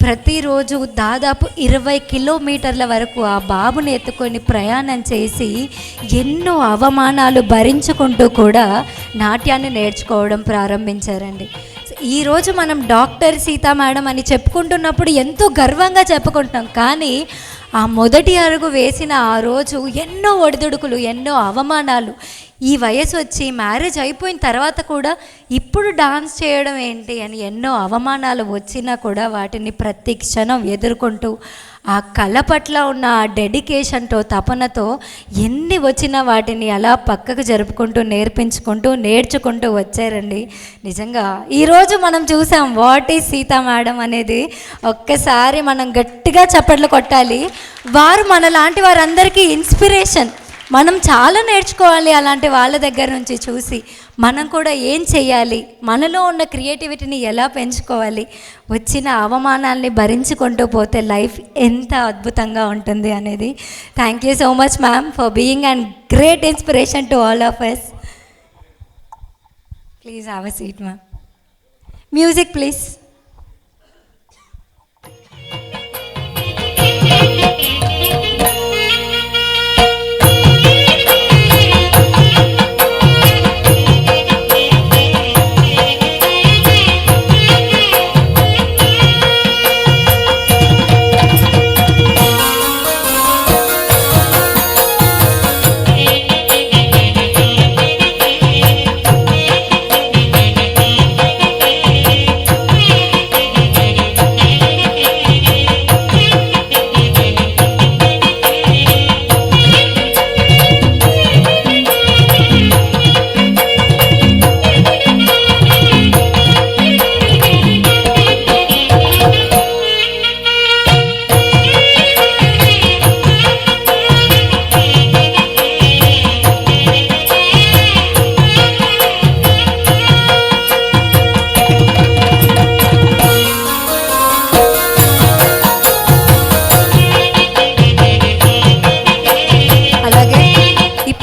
ప్రతిరోజు దాదాపు 20 కిలోమీటర్ల వరకు ఆ బాబుని ఎత్తుకొని ప్రయాణం చేసి ఎన్నో అవమానాలు భరించుకుంటూ కూడా నాట్యాన్ని నేర్చుకోవడం ప్రారంభించారండి. ఈరోజు మనం డాక్టర్ సీతా మేడం అని చెప్పుకుంటున్నప్పుడు ఎంతో గర్వంగా చెప్పుకుంటున్నాం. కానీ ఆ మొదటి అడుగు వేసిన ఆ రోజు ఎన్నో ఒడిదుడుకులు, ఎన్నో అవమానాలు, ఈ వయసు వచ్చి మ్యారేజ్ అయిపోయిన తర్వాత కూడా ఇప్పుడు డాన్స్ చేయడం ఏంటి అని ఎన్నో అవమానాలు వచ్చినా కూడా వాటిని ప్రతి క్షణం ఎదుర్కొంటూ ఆ కళ పట్ల ఉన్న ఆ డెడికేషన్తో, తపనతో ఎన్ని వచ్చినా వాటిని అలా పక్కకు జరుపుకుంటూ నేర్చుకుంటూ వచ్చారండి. నిజంగా ఈరోజు మనం చూసాం వాట్ ఈజ్ సీతా మేడం అనేది. ఒక్కసారి మనం గట్టిగా చప్పట్లు కొట్టాలి. వారు మనలాంటి వారందరికీ ఇన్స్పిరేషన్. మనం చాలా నేర్చుకోవాలి అలాంటి వాళ్ళ దగ్గర నుంచి చూసి. మనం కూడా ఏం చేయాలి, మనలో ఉన్న క్రియేటివిటీని ఎలా పెంచుకోవాలి, వచ్చిన అవమానాల్ని భరించుకుంటూ పోతే లైఫ్ ఎంత అద్భుతంగా ఉంటుంది అనేది. Thank you so much ma'am for being and great inspiration to all of us. Please have a seat ma'am. Music please. Thank you.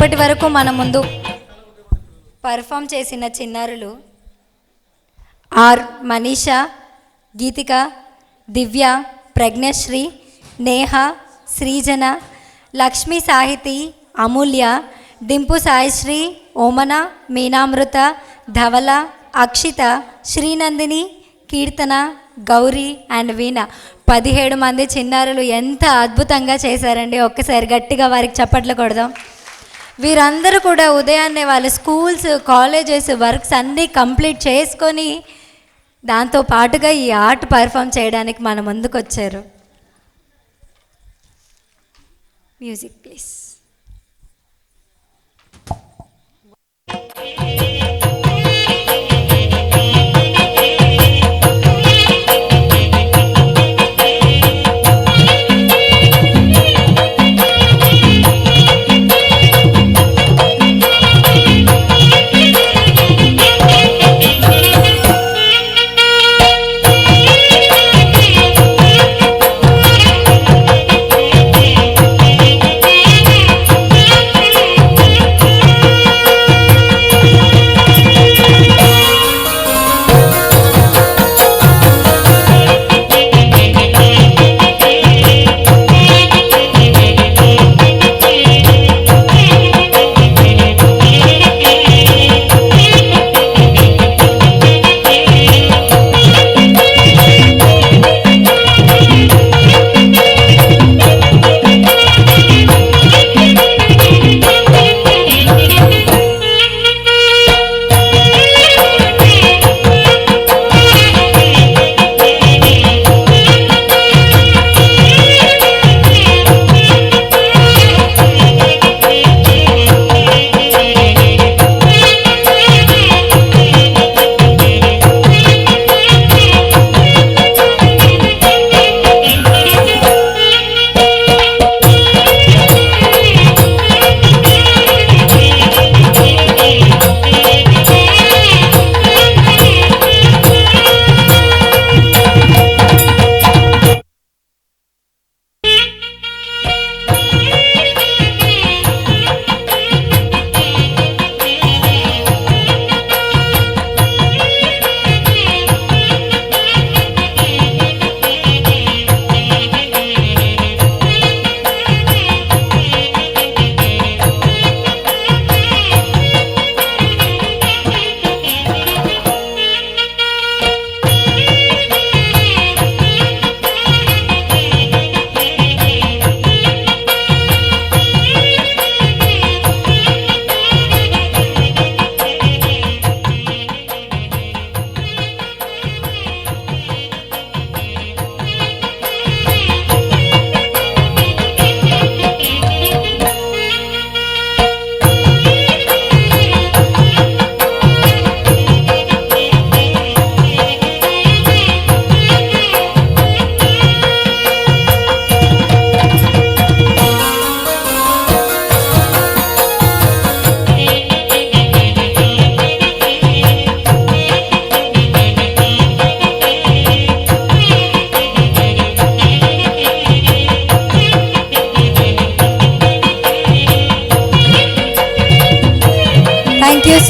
ఇప్పటి వరకు మన ముందు పర్ఫామ్ చేసిన చిన్నారులు ఆర్ మనీషా, గీతిక, దివ్య, ప్రజ్ఞశ్రీ, నేహ, శ్రీజన, లక్ష్మీ సాహితి, అమూల్య, డింపు సాయిశ్రీ, ఓమన, మీనామృత, ధవల, అక్షిత, శ్రీనందిని, కీర్తన, గౌరీ అండ్ వీణ. 17 మంది చిన్నారులు ఎంత అద్భుతంగా చేశారండి. ఒక్కసారి గట్టిగా వారికి చప్పట్లు కొడదాం. వీరందరూ కూడా ఉదయాన్నే వాళ్ళ స్కూల్స్, కాలేజెస్, వర్క్స్ అన్నీ కంప్లీట్ చేసుకొని దాంతో పాటుగా ఈ ఆర్ట్ పర్ఫామ్ చేయడానికి మన ముందుకు వచ్చారు. Music please.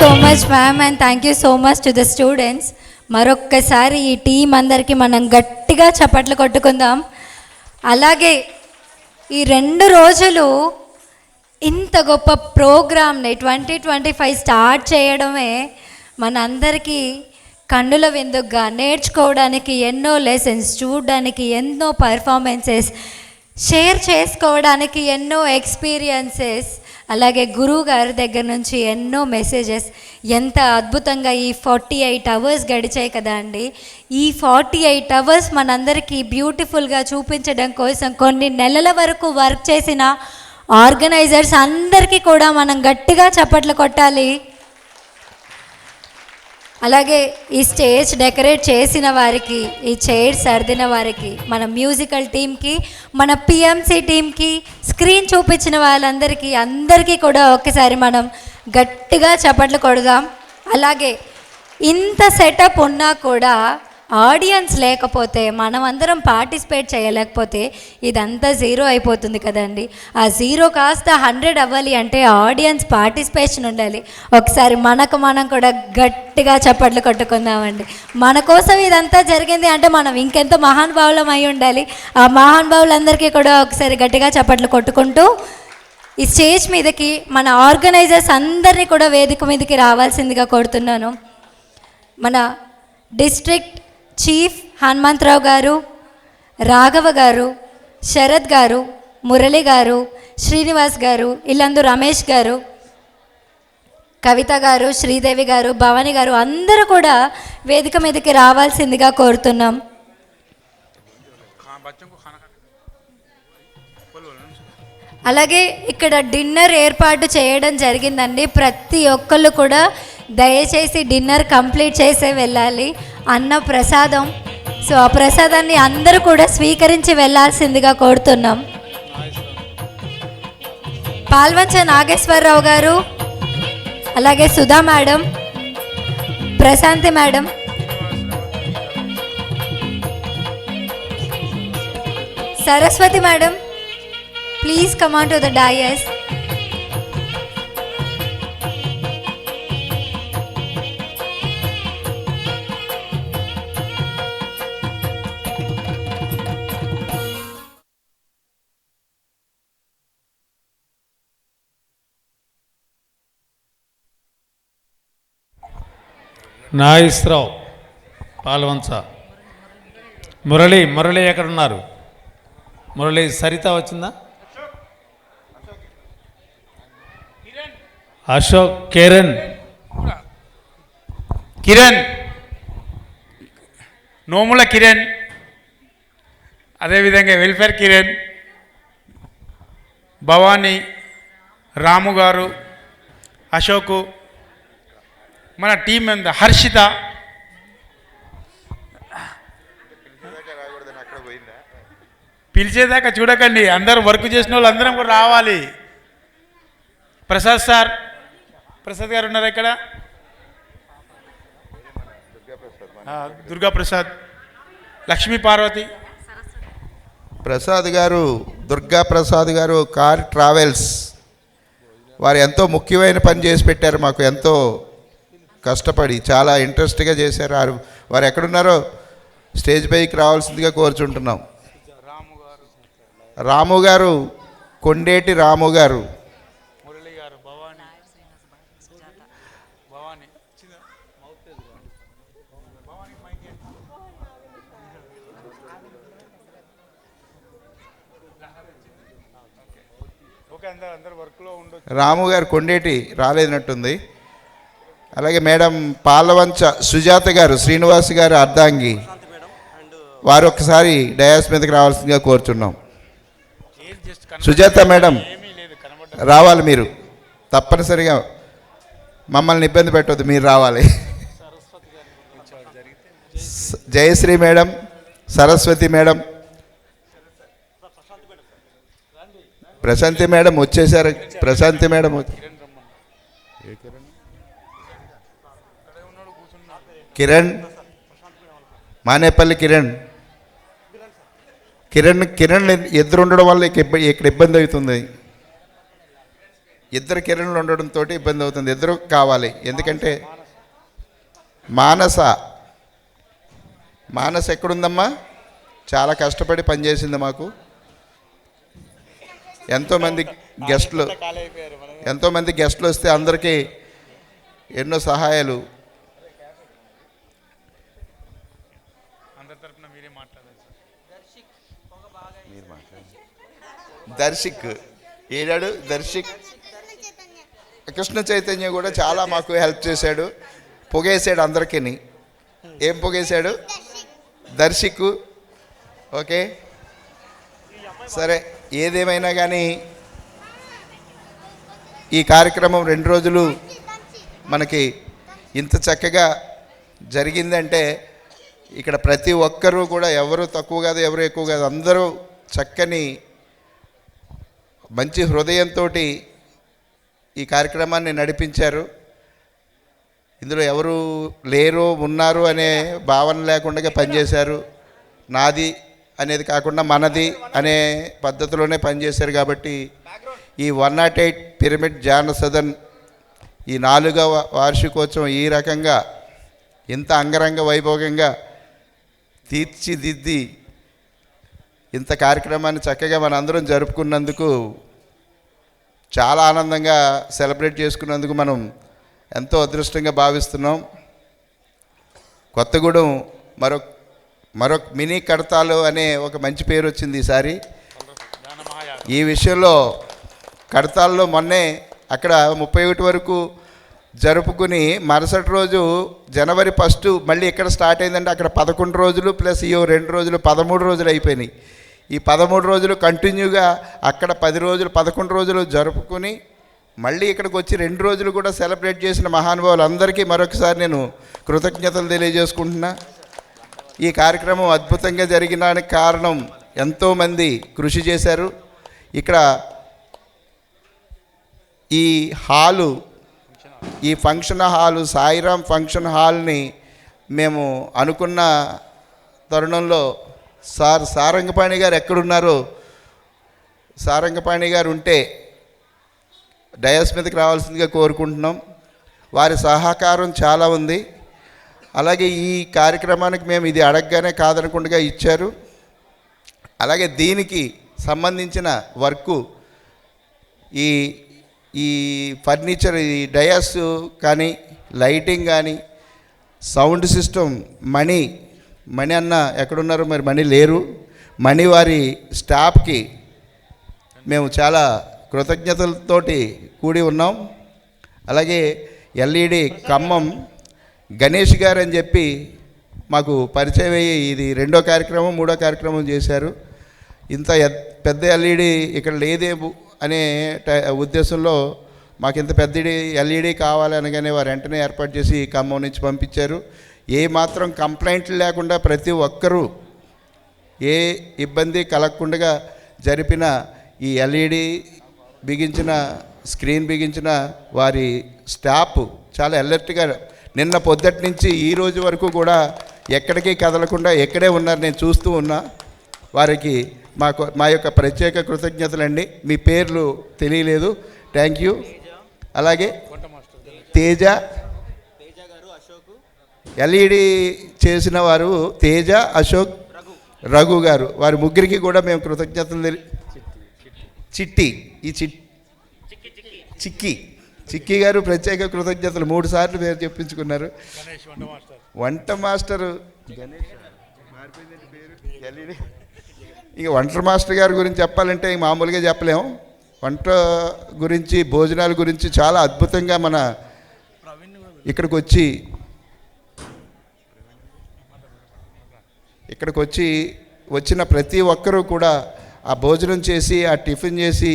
So much ma'am and thank you so much to the students. మరొక్కసారి ఈ టీం అందరికీ మనం గట్టిగా చప్పట్లు కొట్టుకుందాం. అలాగే ఈ 2 రోజులు ఇంత గొప్ప ప్రోగ్రామ్ని 2025 స్టార్ట్ చేయడమే మనందరికీ కన్నుల విందుగా, నేర్చుకోవడానికి ఎన్నో లెసన్స్, చూడడానికి ఎన్నో పర్ఫార్మెన్సెస్, షేర్ చేసుకోవడానికి ఎన్నో ఎక్స్పీరియన్సెస్, అలాగే గురువు గారి దగ్గర నుంచి ఎన్నో మెసేజెస్. ఎంత అద్భుతంగా ఈ 48 అవర్స్ గడిచాయి కదా అండి. ఈ 48 అవర్స్ మనందరికీ బ్యూటిఫుల్గా చూపించడం కోసం కొన్ని నెలల వరకు వర్క్ చేసిన ఆర్గనైజర్స్ అందరికీ కూడా మనం గట్టిగా చప్పట్లు కొట్టాలి. అలాగే ఈ స్టేజ్ డెకరేట్ చేసిన వారికి, ఈ చైర్స్ సర్దిన వారికి, మన మ్యూజికల్ టీమ్కి, మన పిఎంసి టీమ్కి, స్క్రీన్ చూపించిన వాళ్ళందరికీ అందరికీ కూడా ఒక్కసారి మనం గట్టిగా చప్పట్లు కొడదాం. అలాగే ఇంత సెటప్ ఉన్నా కూడా ఆడియన్స్ లేకపోతే మనమందరం పార్టిసిపేట్ చేయలేకపోతే ఇదంతా జీరో అయిపోతుంది కదండి. ఆ జీరో కాస్త 100 అవ్వాలి అంటే ఆడియన్స్ పార్టిసిపేషన్ ఉండాలి. ఒకసారి మనకు మనం కూడా గట్టిగా చప్పట్లు కొట్టుకుందామండి. మన కోసం ఇదంతా జరిగింది అంటే మనం ఇంకెంత మహానుభావులం అయి ఉండాలి. ఆ మహానుభావులందరికీ కూడా ఒకసారి గట్టిగా చప్పట్లు కొట్టుకుంటూ ఈ స్టేజ్ మీదకి మన ఆర్గనైజర్స్ అందరినీ కూడా వేదిక మీదకి రావాల్సిందిగా కోరుతున్నాను. మన డిస్ట్రిక్ట్ చీఫ్ హనుమంతరావు గారు, రాఘవ గారు, శరత్ గారు, మురళి గారు, శ్రీనివాస్ గారు, ఇల్లందు రమేష్ గారు, కవిత గారు, శ్రీదేవి గారు, భవాని గారు అందరూ కూడా వేదిక మీదకి రావాల్సిందిగా కోరుతున్నాం. అలాగే ఇక్కడ డిన్నర్ ఏర్పాటు చేయడం జరిగిందండి. ప్రతి ఒక్కళ్ళు కూడా దయచేసి డిన్నర్ కంప్లీట్ చేసే వెళ్ళాలి. అన్న ప్రసాదం, సో ఆ ప్రసాదాన్ని అందరూ కూడా స్వీకరించి వెళ్ళాల్సిందిగా కోరుతున్నాం. పాల్వంచ నాగేశ్వరరావు గారు, అలాగే Sudha madam, Prashanthi madam, Saraswathi madam, please come on to the dais. Nageswararao Palvancha, Murali ఎక్కడున్నారు? మురళి, సరిత వచ్చిందా? అశోక్, కిరణ్, నోముల కిరణ్, అదేవిధంగా వెల్ఫేర్ కిరణ్, భవానీ, రాము గారు, అశోకు, మన టీం ఎంత, హర్షిత, పిలిచేదాకా చూడకండి, అందరూ వర్క్ చేసిన వాళ్ళు అందరం కూడా రావాలి. ప్రసాద్ సార్, ప్రసాద్ గారు ఉన్నారు ఇక్కడ, దుర్గా ప్రసాద్, లక్ష్మీ పార్వతి, ప్రసాద్ గారు, దుర్గా ప్రసాద్ గారు, కార్ ట్రావెల్స్ వారు ఎంతో ముఖ్యమైన పని చేసి పెట్టారు. మాకు ఎంతో కష్టపడి చాలా ఇంట్రెస్ట్గా చేశారు. వారు ఎక్కడున్నారో స్టేజ్ పైకి రావాల్సిందిగా కోరుచుంటున్నాం. రాము గారు, కొండేటి రాము గారు, మురళి గారు, భవానీ, రాము గారు కొండేటి రాలేనట్టుంది. అలాగే మేడం పాలవంచ సుజాత గారు, శ్రీనివాస్ గారు అర్ధాంగి, వారు ఒక్కసారి డయాస్ మీదకి రావాల్సిందిగా కోరుచున్నాం. సుజాత మేడం రావాలి, మీరు తప్పనిసరిగా మమ్మల్ని ఇబ్బంది పెట్టవద్దు, మీరు రావాలి. Jayashree madam, Saraswathi madam, Prashanthi madam వచ్చేసారు. ప్రశాంతి మేడం, కిరణ్, మానేపల్లి కిరణ్, కిరణ్ ఇద్దరు ఉండడం వల్ల ఇక్కడ ఇబ్బంది అవుతుంది. ఇద్దరు కిరణ్లు ఉండడంతో ఇబ్బంది అవుతుంది. ఇద్దరు కావాలి, ఎందుకంటే మానస ఎక్కడుందమ్మా? చాలా కష్టపడి పనిచేసింది మాకు. ఎంతోమంది గెస్టులు వస్తే అందరికీ ఎన్నో సహాయాలు. దర్శిక్ ఏడాడు, కృష్ణ చైతన్య కూడా చాలా మాకు హెల్ప్ చేశాడు. పొగేసాడు అందరికీ. ఏం పొగేశాడు? దర్శిక్. ఓకే, సరే, ఏదేమైనా కానీ ఈ కార్యక్రమం 2 రోజులు మనకి ఇంత చక్కగా జరిగిందంటే ఇక్కడ ప్రతి ఒక్కరూ కూడా, ఎవరు తక్కువ కాదు, ఎవరు ఎక్కువ కాదు, అందరూ చక్కని మంచి హృదయంతో ఈ కార్యక్రమాన్ని నడిపించారు. ఇందులో ఎవరు లేరు ఉన్నారు అనే భావన లేకుండా పనిచేశారు. నాది అనేది కాకుండా మనది అనే పద్ధతిలోనే పనిచేశారు. కాబట్టి ఈ 108 పిరమిడ్ ధ్యాన సదన్ ఈ 4వ వార్షికోత్సవం ఈ రకంగా ఇంత అంగరంగ వైభోగంగా తీర్చిదిద్ది ఇంత కార్యక్రమాన్ని చక్కగా మనందరం జరుపుకున్నందుకు, చాలా ఆనందంగా సెలబ్రేట్ చేసుకున్నందుకు మనం ఎంతో అదృష్టంగా భావిస్తున్నాం. కొత్తగూడెం మరొక మినీ కడతాలు అనే ఒక మంచి పేరు వచ్చింది ఈసారి. ఈ విషయంలో కడతాల్లో మొన్నే అక్కడ 31 వరకు జరుపుకుని మరుసటి రోజు జనవరి 1 మళ్ళీ ఇక్కడ స్టార్ట్ అయిందంటే అక్కడ 11 రోజులు ప్లస్ ఈ 2 రోజులు 13 రోజులు అయిపోయినాయి. ఈ 13 రోజులు కంటిన్యూగా అక్కడ 10 రోజులు 11 రోజులు జరుపుకుని మళ్ళీ ఇక్కడికి వచ్చి 2 రోజులు కూడా సెలబ్రేట్ చేసిన మహానుభావులందరికీ మరొకసారి నేను కృతజ్ఞతలు తెలియజేసుకుంటున్నా. ఈ కార్యక్రమం అద్భుతంగా జరిగినానికి కారణం ఎంతోమంది కృషి చేశారు. ఇక్కడ ఈ హాలు, ఈ ఫంక్షన్ హాలు, సాయిరామ్ ఫంక్షన్ హాల్ని మేము అనుకున్న తరుణంలో సారంగపాణి గారు ఎక్కడున్నారో, సారంగపాణి గారు ఉంటే డయాస్ మీదకి రావాల్సిందిగా కోరుకుంటున్నాం. వారి సహకారం చాలా ఉంది. అలాగే ఈ కార్యక్రమానికి మేము ఇది అడగగానే కాదనకుండా ఇచ్చారు. అలాగే దీనికి సంబంధించిన వర్కు ఈ ఫర్నిచర్, ఈ డయాస్ కానీ, లైటింగ్ కానీ, సౌండ్ సిస్టమ్, మణి అన్న ఎక్కడున్నారు? మరి మణి లేరు. మణి వారి స్టాఫ్కి మేము చాలా కృతజ్ఞతలతోటి కూడి ఉన్నాం. అలాగే ఎల్ఈడి ఖమ్మం గణేష్ గారు అని చెప్పి మాకు పరిచయం అయ్యి ఇది 2వ కార్యక్రమం 3వ కార్యక్రమం చేశారు. ఇంత పెద్ద ఎల్ఈడి ఇక్కడ లేదేమో అనే ఉద్దేశంలో మాకు ఇంత పెద్ద ఎల్ఈడి కావాలి అనగానే వారు వెంటనే ఏర్పాటు చేసి ఖమ్మం నుంచి పంపించారు. ఏ మాత్రం కంప్లైంట్లు లేకుండా ప్రతి ఒక్కరూ ఏ ఇబ్బంది కలగకుండా జరిపిన ఈ ఎల్ఈడి బిగించిన స్క్రీన్ బిగించిన వారి స్టాఫ్ చాలా అలర్ట్గా నిన్న పొద్దుటి నుంచి ఈ రోజు వరకు కూడా ఎక్కడికి కదలకుండా ఎక్కడే ఉన్నారు. నేను చూస్తూ ఉన్నా. వారికి మా యొక్క ప్రత్యేక కృతజ్ఞతలండి. మీ పేర్లు తెలియలేదు, థ్యాంక్ యూ. అలాగే తేజ ఎల్ఈడి చేసిన వారు తేజ, అశోక్, రఘు గారు, వారి ముగ్గురికి కూడా మేము కృతజ్ఞతలు చిక్కి గారు ప్రత్యేక కృతజ్ఞతలు. 3 సార్లు పేరు చెప్పించుకున్నారు. వంట మాస్టర్ గణేష్ ఇక వంట మాస్టర్ గారి గురించి చెప్పాలంటే మామూలుగా చెప్పలేము. వంట గురించి, భోజనాల గురించి చాలా అద్భుతంగా మన ఇక్కడికి వచ్చిన ప్రతి ఒక్కరూ కూడా ఆ భోజనం చేసి, ఆ టిఫిన్ చేసి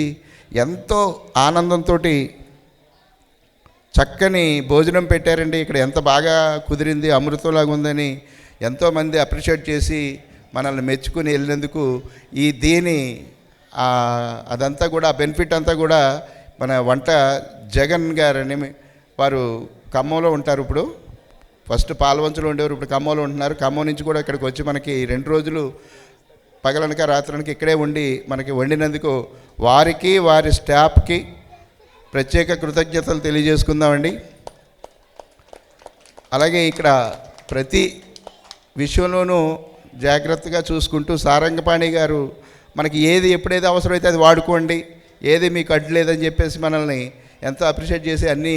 ఎంతో ఆనందంతో చక్కని భోజనం పెట్టారండి. ఇక్కడ ఎంత బాగా కుదిరింది, అమృతంలాగా ఉందని ఎంతోమంది అప్రిషియేట్ చేసి మనల్ని మెచ్చుకుని వెళ్ళినందుకు దీని అదంతా కూడా బెనిఫిట్ అంతా కూడా మన వంట జగన్ గారని వారు ఖమ్మంలో ఉంటారు. ఇప్పుడు ఫస్ట్ పాల్వంచులో ఉండేవారు, ఇప్పుడు ఖమ్మంలో ఉంటున్నారు. ఖమ్మం నుంచి కూడా ఇక్కడికి వచ్చి మనకి 2 రోజులు పగలనక రాత్రనక ఇక్కడే ఉండి మనకి వండినందుకు వారికి, వారి స్టాఫ్కి ప్రత్యేక కృతజ్ఞతలు తెలియజేసుకుందామండి. అలాగే ఇక్కడ ప్రతి విషయంలోనూ జాగ్రత్తగా చూసుకుంటూ సారంగపాణి గారు మనకి ఏది ఎప్పుడైతే అవసరమైతే అది వాడుకోండి, ఏది మీకు అడ్డు లేదని చెప్పేసి మనల్ని ఎంతో అప్రిషియేట్ చేసి అన్నీ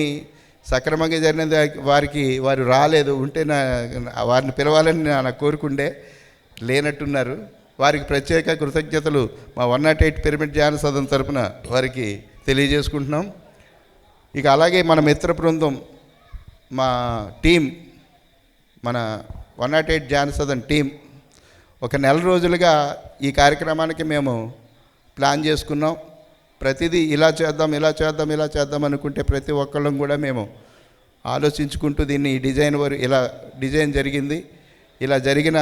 సక్రమంగా జరిగినది. వారు రాలేదు, ఉంటే వారిని పిలవాలని నా కోరుకుండే, లేనట్టున్నారు. వారికి ప్రత్యేక కృతజ్ఞతలు మా 108 పిరమిడ్ ధ్యాన సదన్ తరపున వారికి తెలియజేసుకుంటున్నాం. ఇక అలాగే మన మిత్ర బృందం, మా టీం, మన 108 ధ్యాన సదన్ టీం ఒక 4 రోజులుగా ఈ కార్యక్రమానికి మేము ప్లాన్ చేసుకున్నాం. ప్రతిదీ ఇలా చేద్దాం అనుకుంటే ప్రతి ఒక్కళ్ళం కూడా మేము ఆలోచించుకుంటూ దీన్ని డిజైన్ జరిగింది. ఇలా జరిగిన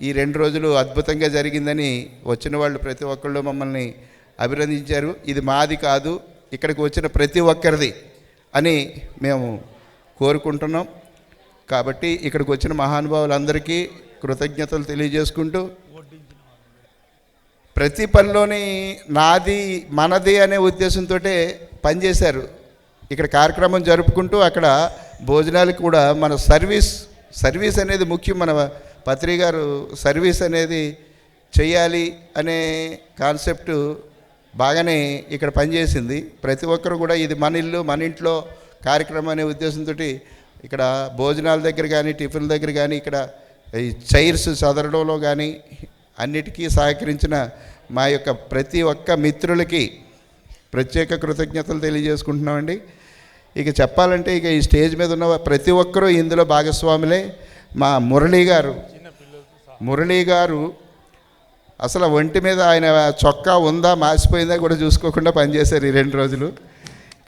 ఈ 2 రోజులు అద్భుతంగా జరిగిందని వచ్చిన వాళ్ళు ప్రతి ఒక్కళ్ళు మమ్మల్ని అభినందించారు. ఇది మాది కాదు, ఇక్కడికి వచ్చిన ప్రతి ఒక్కరిది అని మేము కోరుకుంటున్నాం. కాబట్టి ఇక్కడికి వచ్చిన మహానుభావులందరికీ కృతజ్ఞతలు తెలియజేసుకుంటూ, ప్రతి పనిలోని నాది మనది అనే ఉద్దేశంతో పనిచేశారు. ఇక్కడ కార్యక్రమం జరుపుకుంటూ అక్కడ భోజనాలకు కూడా మన సర్వీస్ అనేది ముఖ్యం. మన పత్రి గారు సర్వీస్ అనేది చెయ్యాలి అనే కాన్సెప్టు బాగానే ఇక్కడ పనిచేసింది. ప్రతి ఒక్కరు కూడా ఇది మన ఇల్లు మన ఇంట్లో కార్యక్రమం అనే ఉద్దేశంతో ఇక్కడ భోజనాల దగ్గర కానీ టిఫిన్ల దగ్గర కానీ ఇక్కడ ఈ చైర్స్ చదరడంలో కానీ అన్నిటికీ సహకరించిన మా యొక్క ప్రతి ఒక్క మిత్రులకి ప్రత్యేక కృతజ్ఞతలు తెలియజేసుకుంటున్నామండి. ఇక చెప్పాలంటే ఇక ఈ స్టేజ్ మీద ఉన్న ప్రతి ఒక్కరూ ఇందులో భాగస్వాములే. మా మురళీ గారు అసలు ఒంటి మీద ఆయన చొక్కా ఉందా మాసిపోయిందా కూడా చూసుకోకుండా పనిచేశారు ఈ 2 రోజులు.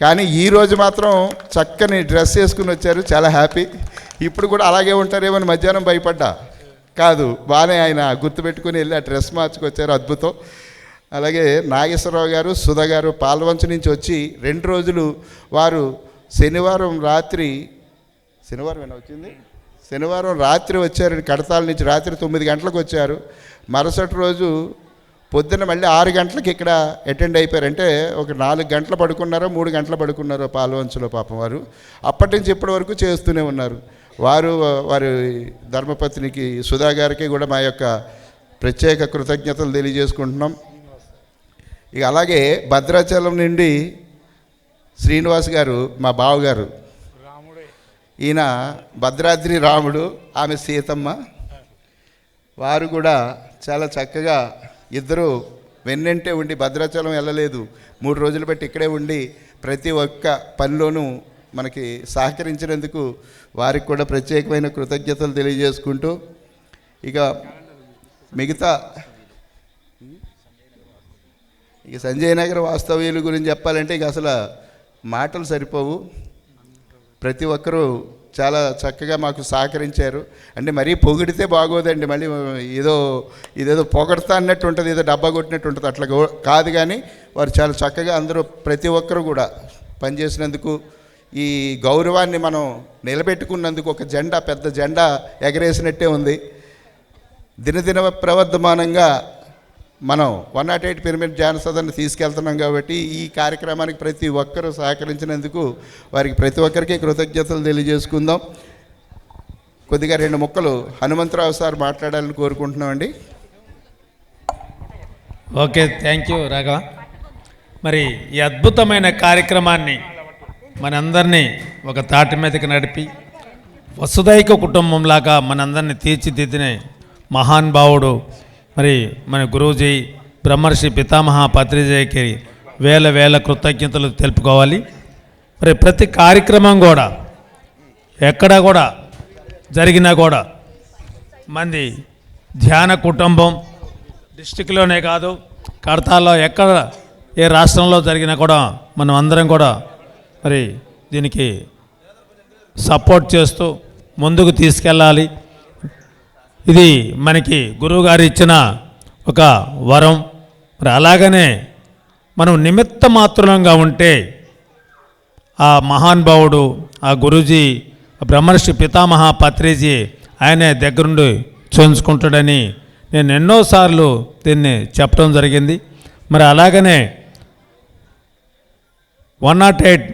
కానీ ఈరోజు మాత్రం చక్కని డ్రెస్ వేసుకుని వచ్చారు, చాలా హ్యాపీ. ఇప్పుడు కూడా అలాగే ఉంటారేమో అని మధ్యాహ్నం భయపడ్డా, కాదు బాగానే ఆయన గుర్తుపెట్టుకుని వెళ్ళి ఆ డ్రెస్ మార్చుకొచ్చారు, అద్భుతం. అలాగే నాగేశ్వరరావు గారు, సుధా గారు పాల్వంచ నుంచి వచ్చి 2 రోజులు వారు శనివారం రాత్రి వచ్చారు. కడతాల నుంచి రాత్రి 9 గంటలకు వచ్చారు. మరుసటి రోజు పొద్దున్న మళ్ళీ 6 గంటలకు ఇక్కడ అటెండ్ అయిపోయారు. అంటే ఒక 4 గంటలు పడుకున్నారో 3 గంటలు పడుకున్నారో పాల్వంచలో పాపం వారు. అప్పటి నుంచి ఇప్పటి వరకు చేస్తూనే ఉన్నారు. వారి ధర్మపత్నికి సుధా గారికి కూడా మా యొక్క ప్రత్యేక కృతజ్ఞతలు తెలియజేసుకుంటున్నాం. ఇక అలాగే భద్రాచలం నుండి శ్రీనివాస్ గారు మా బావగారు, ఈయన భద్రాద్రి రాముడు, ఆమె సీతమ్మ. వారు కూడా చాలా చక్కగా ఇద్దరు వెన్నంటే ఉండి భద్రాచలం వెళ్ళలేదు, 3 రోజులు బట్టి ఇక్కడే ఉండి ప్రతి ఒక్క పనిలోనూ మనకి సహకరించినందుకు వారికి కూడా ప్రత్యేకమైన కృతజ్ఞతలు తెలియజేసుకుంటూ, ఇక మిగతా సంజయ్ నగర్ వాస్తవ్యుల గురించి చెప్పాలంటే ఇక అసలు మాటలు సరిపోవు. ప్రతి ఒక్కరూ చాలా చక్కగా మాకు సహకరించారు. అంటే మరీ పొగిడితే బాగోదండి, మళ్ళీ ఇదేదో పొగడతా అన్నట్టు ఉంటుంది, ఏదో డబ్బా కొట్టినట్టు ఉంటుంది, అట్లా కాదు. కానీ వారు చాలా చక్కగా అందరూ ప్రతి ఒక్కరు కూడా పనిచేసినందుకు, ఈ గౌరవాన్ని మనం నిలబెట్టుకున్నందుకు ఒక జెండా, పెద్ద జెండా ఎగరేసినట్టే ఉంది. దినదిన ప్రవర్ధమానంగా మనం 108 పిరమిడ్ ధ్యాన సదన్ తీసుకెళ్తున్నాం. కాబట్టి ఈ కార్యక్రమానికి ప్రతి ఒక్కరూ సహకరించినందుకు వారికి ప్రతి ఒక్కరికి కృతజ్ఞతలు తెలియజేసుకుందాం. కొద్దిగా 2 ముక్కలు హనుమంతరావు సార్ మాట్లాడాలని కోరుకుంటున్నామండి. Okay, thank you Raghava. మరి ఈ అద్భుతమైన కార్యక్రమాన్ని మనందరినీ ఒక తాటి మీదకి నడిపి వసుదైక కుటుంబంలాగా మనందరినీ తీర్చిదిద్దిన మహానుభావుడు మరి మన గురూజీ బ్రహ్మర్షి పితామహ పత్రిజీకి వేల కృతజ్ఞతలు తెలుపుకోవాలి. మరి ప్రతి కార్యక్రమం కూడా ఎక్కడ కూడా జరిగినా కూడా మంది ధ్యాన కుటుంబం డిస్టిక్లోనే కాదు, కడతాల్లో ఎక్కడ ఏ రాష్ట్రంలో జరిగినా కూడా మనం అందరం కూడా మరి దీనికి సపోర్ట్ చేస్తూ ముందుకు తీసుకెళ్ళాలి. ఇది మనకి గురువుగారు ఇచ్చిన ఒక వరం. మరి అలాగనే మనం నిమిత్త మాత్రంగా ఉంటే ఆ మహానుభావుడు, ఆ గురూజీ బ్రహ్మర్షి పితామహ పత్రిజీ ఆయనే దగ్గరుండి చేయించుకుంటాడని నేను ఎన్నోసార్లు దీన్ని చెప్పడం జరిగింది. మరి అలాగనే 108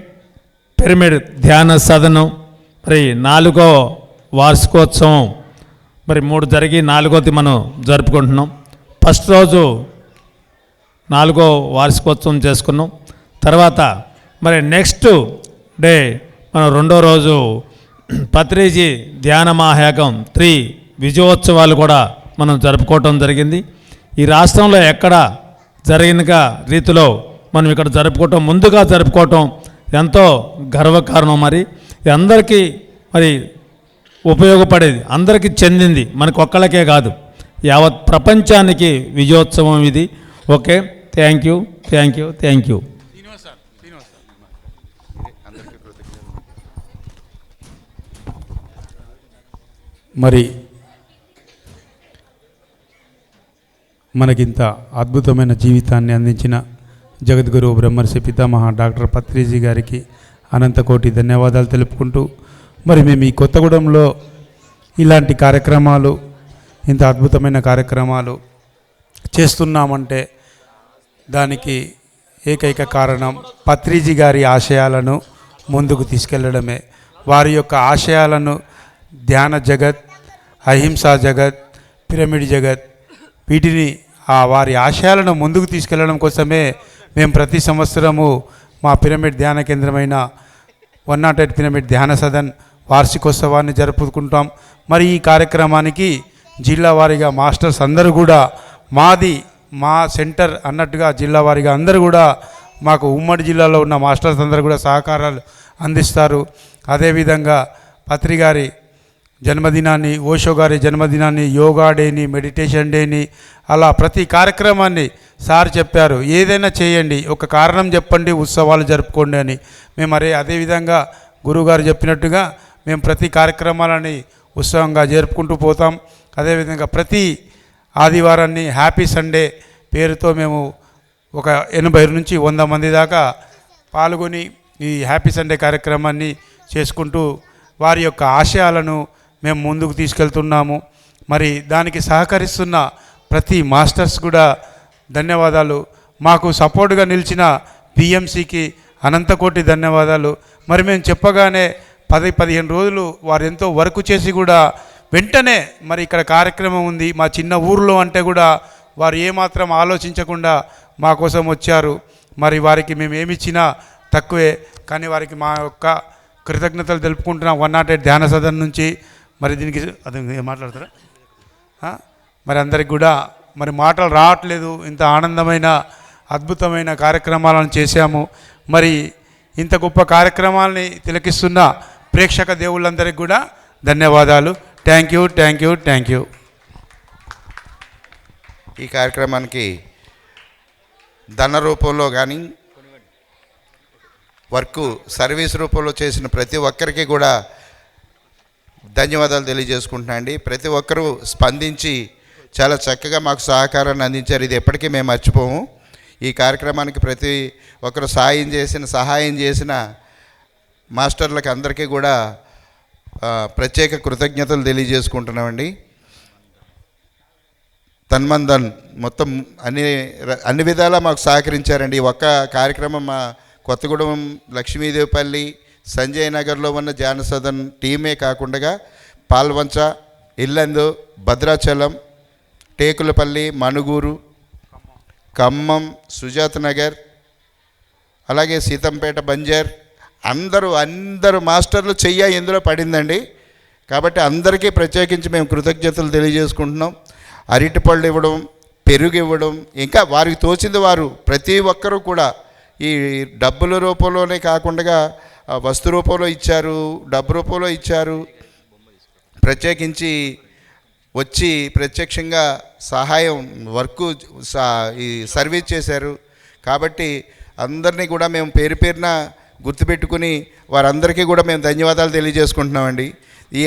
పిరమిడ్ ధ్యాన సదనం మరి 4వ వార్షికోత్సవం మరి 3 జరిగి 4వది మనం జరుపుకుంటున్నాం. ఫస్ట్ రోజు 4వ వార్షికోత్సవం చేసుకున్నాం. తర్వాత మరి నెక్స్ట్ డే మనం 2వ రోజు పత్రిజీ ధ్యాన మహాయాగం 3 విజయోత్సవాలు కూడా మనం జరుపుకోవటం జరిగింది. ఈ రాష్ట్రంలో ఎక్కడ జరిగిన రీతిలో మనం ఇక్కడ జరుపుకోవటం, ముందుగా జరుపుకోవటం ఎంతో గర్వకారణం. మరి అందరికీ మరి ఉపయోగపడేది, అందరికీ చెందింది, మనకు ఒక్కళ్ళకే కాదు, యావత్ ప్రపంచానికి విజయోత్సవం ఇది. Okay, thank you. మరి మనకింత అద్భుతమైన జీవితాన్ని అందించిన జగద్గురు బ్రహ్మర్షి పితామహ డాక్టర్ పత్రిజీ గారికి అనంతకోటి ధన్యవాదాలు తెలుపుకుంటూ మరి మేము ఈ కొత్తగూడెంలో ఇలాంటి కార్యక్రమాలు, ఇంత అద్భుతమైన కార్యక్రమాలు చేస్తున్నామంటే దానికి ఏకైక కారణం పత్రిజీ గారి ఆశయాలను ముందుకు తీసుకెళ్లడమే. వారి యొక్క ఆశయాలను ధ్యాన జగత్, అహింసా జగత్, పిరమిడ్ జగత్, వీటిని వారి ఆశయాలను ముందుకు తీసుకెళ్లడం కోసమే మేము ప్రతి సంవత్సరము మా పిరమిడ్ ధ్యాన కేంద్రమైన 108 పిరమిడ్ ధ్యాన సదన్ వార్షికోత్సవాన్ని జరుపుకుంటాం. మరి ఈ కార్యక్రమానికి జిల్లా వారీగా మాస్టర్స్ అందరూ కూడా మా సెంటర్ అన్నట్టుగా జిల్లా వారీగా అందరూ కూడా మాకు ఉమ్మడి జిల్లాలో ఉన్న మాస్టర్స్ అందరూ కూడా సహకారాలు అందిస్తారు. అదేవిధంగా పత్రి గారి జన్మదినాన్ని, ఓషో గారి జన్మదినాన్ని, యోగా డేని, మెడిటేషన్ డేని, అలా ప్రతి కార్యక్రమాన్ని సార్ చెప్పారు, ఏదైనా చేయండి, ఒక కారణం చెప్పండి, ఉత్సవాలు జరుపుకోండి అని. మేము అదేవిధంగా గురువుగారు చెప్పినట్టుగా మేము ప్రతి కార్యక్రమాలని ఉత్సవంగా జరుపుకుంటూ పోతాం. అదేవిధంగా ప్రతి ఆదివారాన్ని హ్యాపీ సండే పేరుతో మేము ఒక 80 నుంచి 100 మంది దాకా పాల్గొని ఈ హ్యాపీ సండే కార్యక్రమాన్ని చేసుకుంటూ వారి యొక్క ఆశయాలను మేము ముందుకు తీసుకెళ్తున్నాము. మరి దానికి సహకరిస్తున్న ప్రతి మాస్టర్స్ కూడా ధన్యవాదాలు. మాకు సపోర్ట్గా నిలిచిన పిఎంసికి అనంతకోటి ధన్యవాదాలు. మరి మేము చెప్పగానే 10-15 రోజులు వారు ఎంతో వర్క్ చేసి కూడా వెంటనే మరి ఇక్కడ కార్యక్రమం ఉంది మా చిన్న ఊరిలో అంటే కూడా వారు ఏమాత్రం ఆలోచించకుండా మా కోసం వచ్చారు. మరి వారికి మేము ఏమిచ్చినా తక్కువే, కానీ వారికి మా యొక్క కృతజ్ఞతలు తెలుపుకుంటున్నాం 108 ధ్యాన సదన్ నుంచి. మరి దీనికి అది మాట్లాడతారా? మరి అందరికి కూడా మరి మాటలు రావట్లేదు, ఇంత ఆనందమైన అద్భుతమైన కార్యక్రమాలను చేశాము. మరి ఇంత గొప్ప కార్యక్రమాలని తిలకిస్తున్న ప్రేక్షక దేవుళ్ళందరికీ కూడా ధన్యవాదాలు. Thank you, thank you, thank you. ఈ కార్యక్రమానికి ధన రూపంలో కానీ వర్క్ సర్వీస్ రూపంలో చేసిన ప్రతి ఒక్కరికి కూడా ధన్యవాదాలు తెలియజేసుకుంటున్నా అండి. ప్రతి ఒక్కరూ స్పందించి చాలా చక్కగా మాకు సహకారాన్ని అందించారు. ఇది ఎప్పటికీ మేము మర్చిపోము. ఈ కార్యక్రమానికి ప్రతి ఒక్కరు సహాయం చేసిన మాస్టర్లకు అందరికీ కూడా ప్రత్యేక కృతజ్ఞతలు తెలియజేసుకుంటున్నామండి. తన్మందన్ మొత్తం అన్ని విధాలా మాకు సహకరించారండి. ఈ ఒక్క కార్యక్రమం మా కొత్తగూడెం, లక్ష్మీదేవిపల్లి, సంజయ్ నగర్లో ఉన్న ధ్యాన సదన్ టీమే కాకుండా పాల్వంచ, ఇల్లందు, భద్రాచలం, టేకులపల్లి, మణుగూరు, ఖమ్మం, సుజాత్ నగర్, అలాగే సీతంపేట, బంజర్ అందరూ మాస్టర్లు ఇందులో పడిందండి. కాబట్టి అందరికీ ప్రత్యేకించి మేము కృతజ్ఞతలు తెలియజేసుకుంటున్నాం. అరటిపళ్ళు ఇవ్వడం, పెరుగు ఇవ్వడం, ఇంకా వారికి తోచింది వారు ప్రతి ఒక్కరూ కూడా ఈ డబ్బుల రూపంలోనే కాకుండా వస్తు రూపంలో ఇచ్చారు, డబ్బు రూపంలో ఇచ్చారు. ప్రత్యేకించి వచ్చి ప్రత్యక్షంగా సహాయం వర్క్ ఈ సర్వీస్ చేశారు. కాబట్టి అందరినీ కూడా మేము పేరు పేరున గుర్తుపెట్టుకుని వారందరికీ కూడా మేము ధన్యవాదాలు తెలియజేసుకుంటున్నామండి.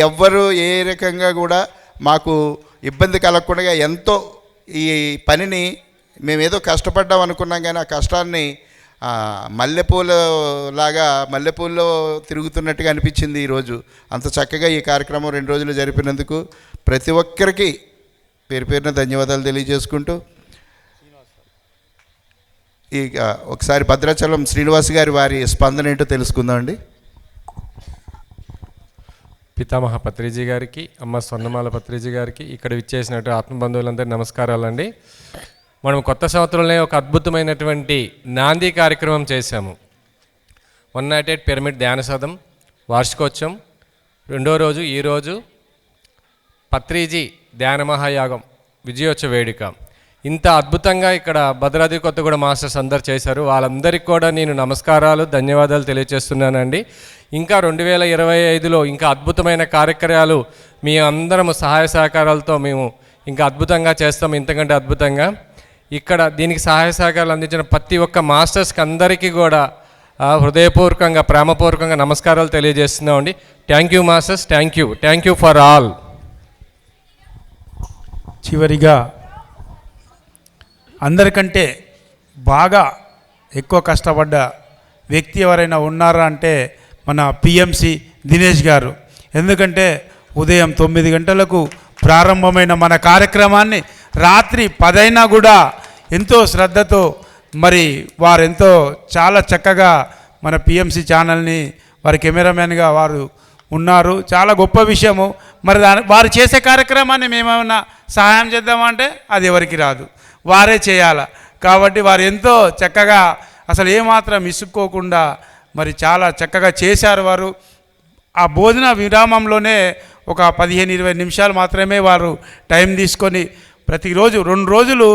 ఎవ్వరూ ఏ రకంగా కూడా మాకు ఇబ్బంది కలగకుండా ఎంతో ఈ పనిని మేమేదో కష్టపడ్డాం అనుకున్నాం, కానీ ఆ కష్టాన్ని మల్లెపూల్లో తిరుగుతున్నట్టుగా అనిపించింది ఈరోజు. అంత చక్కగా ఈ కార్యక్రమం 2 రోజులు జరిపినందుకు ప్రతి ఒక్కరికి పేరు పేరున ధన్యవాదాలు తెలియజేసుకుంటూ ఒకసారి భద్రాచలం శ్రీనివాస్ గారి వారి స్పందన ఏంటో తెలుసుకుందామండి. పితామహ పత్రిజీ గారికి, అమ్మ స్వర్ణమాల పత్రిజీ గారికి, ఇక్కడ విచ్చేసినట్టు ఆత్మబంధువులందరూ నమస్కారాలండి. మనం కొత్త సంవత్సరంలో ఒక అద్భుతమైనటువంటి నాంది కార్యక్రమం చేశాము. 108 పిరమిడ్ ధ్యాన సదం వార్షికోత్సవం 2వ రోజు ఈరోజు పత్రిజీ ధ్యాన మహాయాగం విజయోత్సవ వేడుక. ఇంత అద్భుతంగా ఇక్కడ భద్రాద్రి కొత్తగూడెం మాస్టర్స్ అందరు చేశారు. వాళ్ళందరికీ కూడా నేను నమస్కారాలు, ధన్యవాదాలు తెలియజేస్తున్నానండి. ఇంకా 2025లో ఇంకా అద్భుతమైన కార్యక్రమాలు మీ అందరం సహాయ సహకారాలతో మేము ఇంకా అద్భుతంగా చేస్తాం, ఇంతకంటే అద్భుతంగా. ఇక్కడ దీనికి సహాయ సహకారాలు అందించిన ప్రతి ఒక్క మాస్టర్స్కి అందరికీ కూడా హృదయపూర్వకంగా, ప్రేమపూర్వకంగా నమస్కారాలు తెలియజేస్తున్నామండి. Thank you masters, thank you for all. చివరిగా అందరికంటే బాగా ఎక్కువ కష్టపడ్డ వ్యక్తి ఎవరైనా ఉన్నారా అంటే మన పిఎంసి దినేష్ గారు. ఎందుకంటే ఉదయం 9 గంటలకు ప్రారంభమైన మన కార్యక్రమాన్ని రాత్రి 10 అయినా కూడా ఎంతో శ్రద్ధతో మరి వారెంతో చాలా చక్కగా మన పిఎంసి ఛానల్ని వారి కెమెరామెన్గా వారు ఉన్నారు. చాలా గొప్ప విషయము. మరి వారు చేసే కార్యక్రమాన్ని మేమేమన్నా సహాయం చేద్దామంటే అది ఎవరికి రాదు, వారే చేయాలి. కాబట్టి వారు ఎంతో చక్కగా అసలు ఏమాత్రం ఇసుక్కోకుండా మరి చాలా చక్కగా చేశారు. వారు ఆ భోజన విరామంలోనే ఒక 15-20 నిమిషాలు మాత్రమే వారు టైం తీసుకొని ప్రతిరోజు 2 రోజులు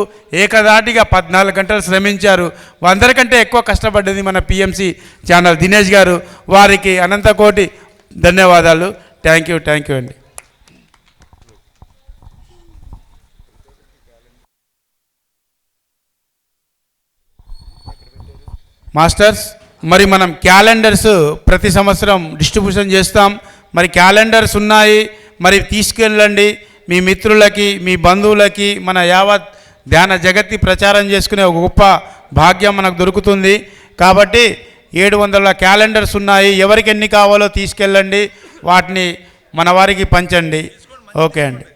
ఏకదాటిగా 14 గంటలు శ్రమించారు. అందరికంటే ఎక్కువ కష్టపడ్డది మన పిఎంసి ఛానల్ దినేష్ గారు. వారికి అనంతకోటి ధన్యవాదాలు. థ్యాంక్ యూ అండి. మాస్టర్స్, మరి మనం క్యాలెండర్స్ ప్రతి సంవత్సరం డిస్ట్రిబ్యూషన్ చేస్తాం. మరి క్యాలెండర్స్ ఉన్నాయి, మరి తీసుకెళ్ళండి మీ మిత్రులకి, మీ బంధువులకి. మన యావత్ ధ్యాన జగత్తి ప్రచారం చేసుకునే ఒక గొప్ప భాగ్యం మనకు దొరుకుతుంది. కాబట్టి 700 క్యాలెండర్స్ ఉన్నాయి. ఎవరికి ఎన్ని కావాలో తీసుకెళ్ళండి, వాటిని మన వారికి పంచండి. ఓకే అండి.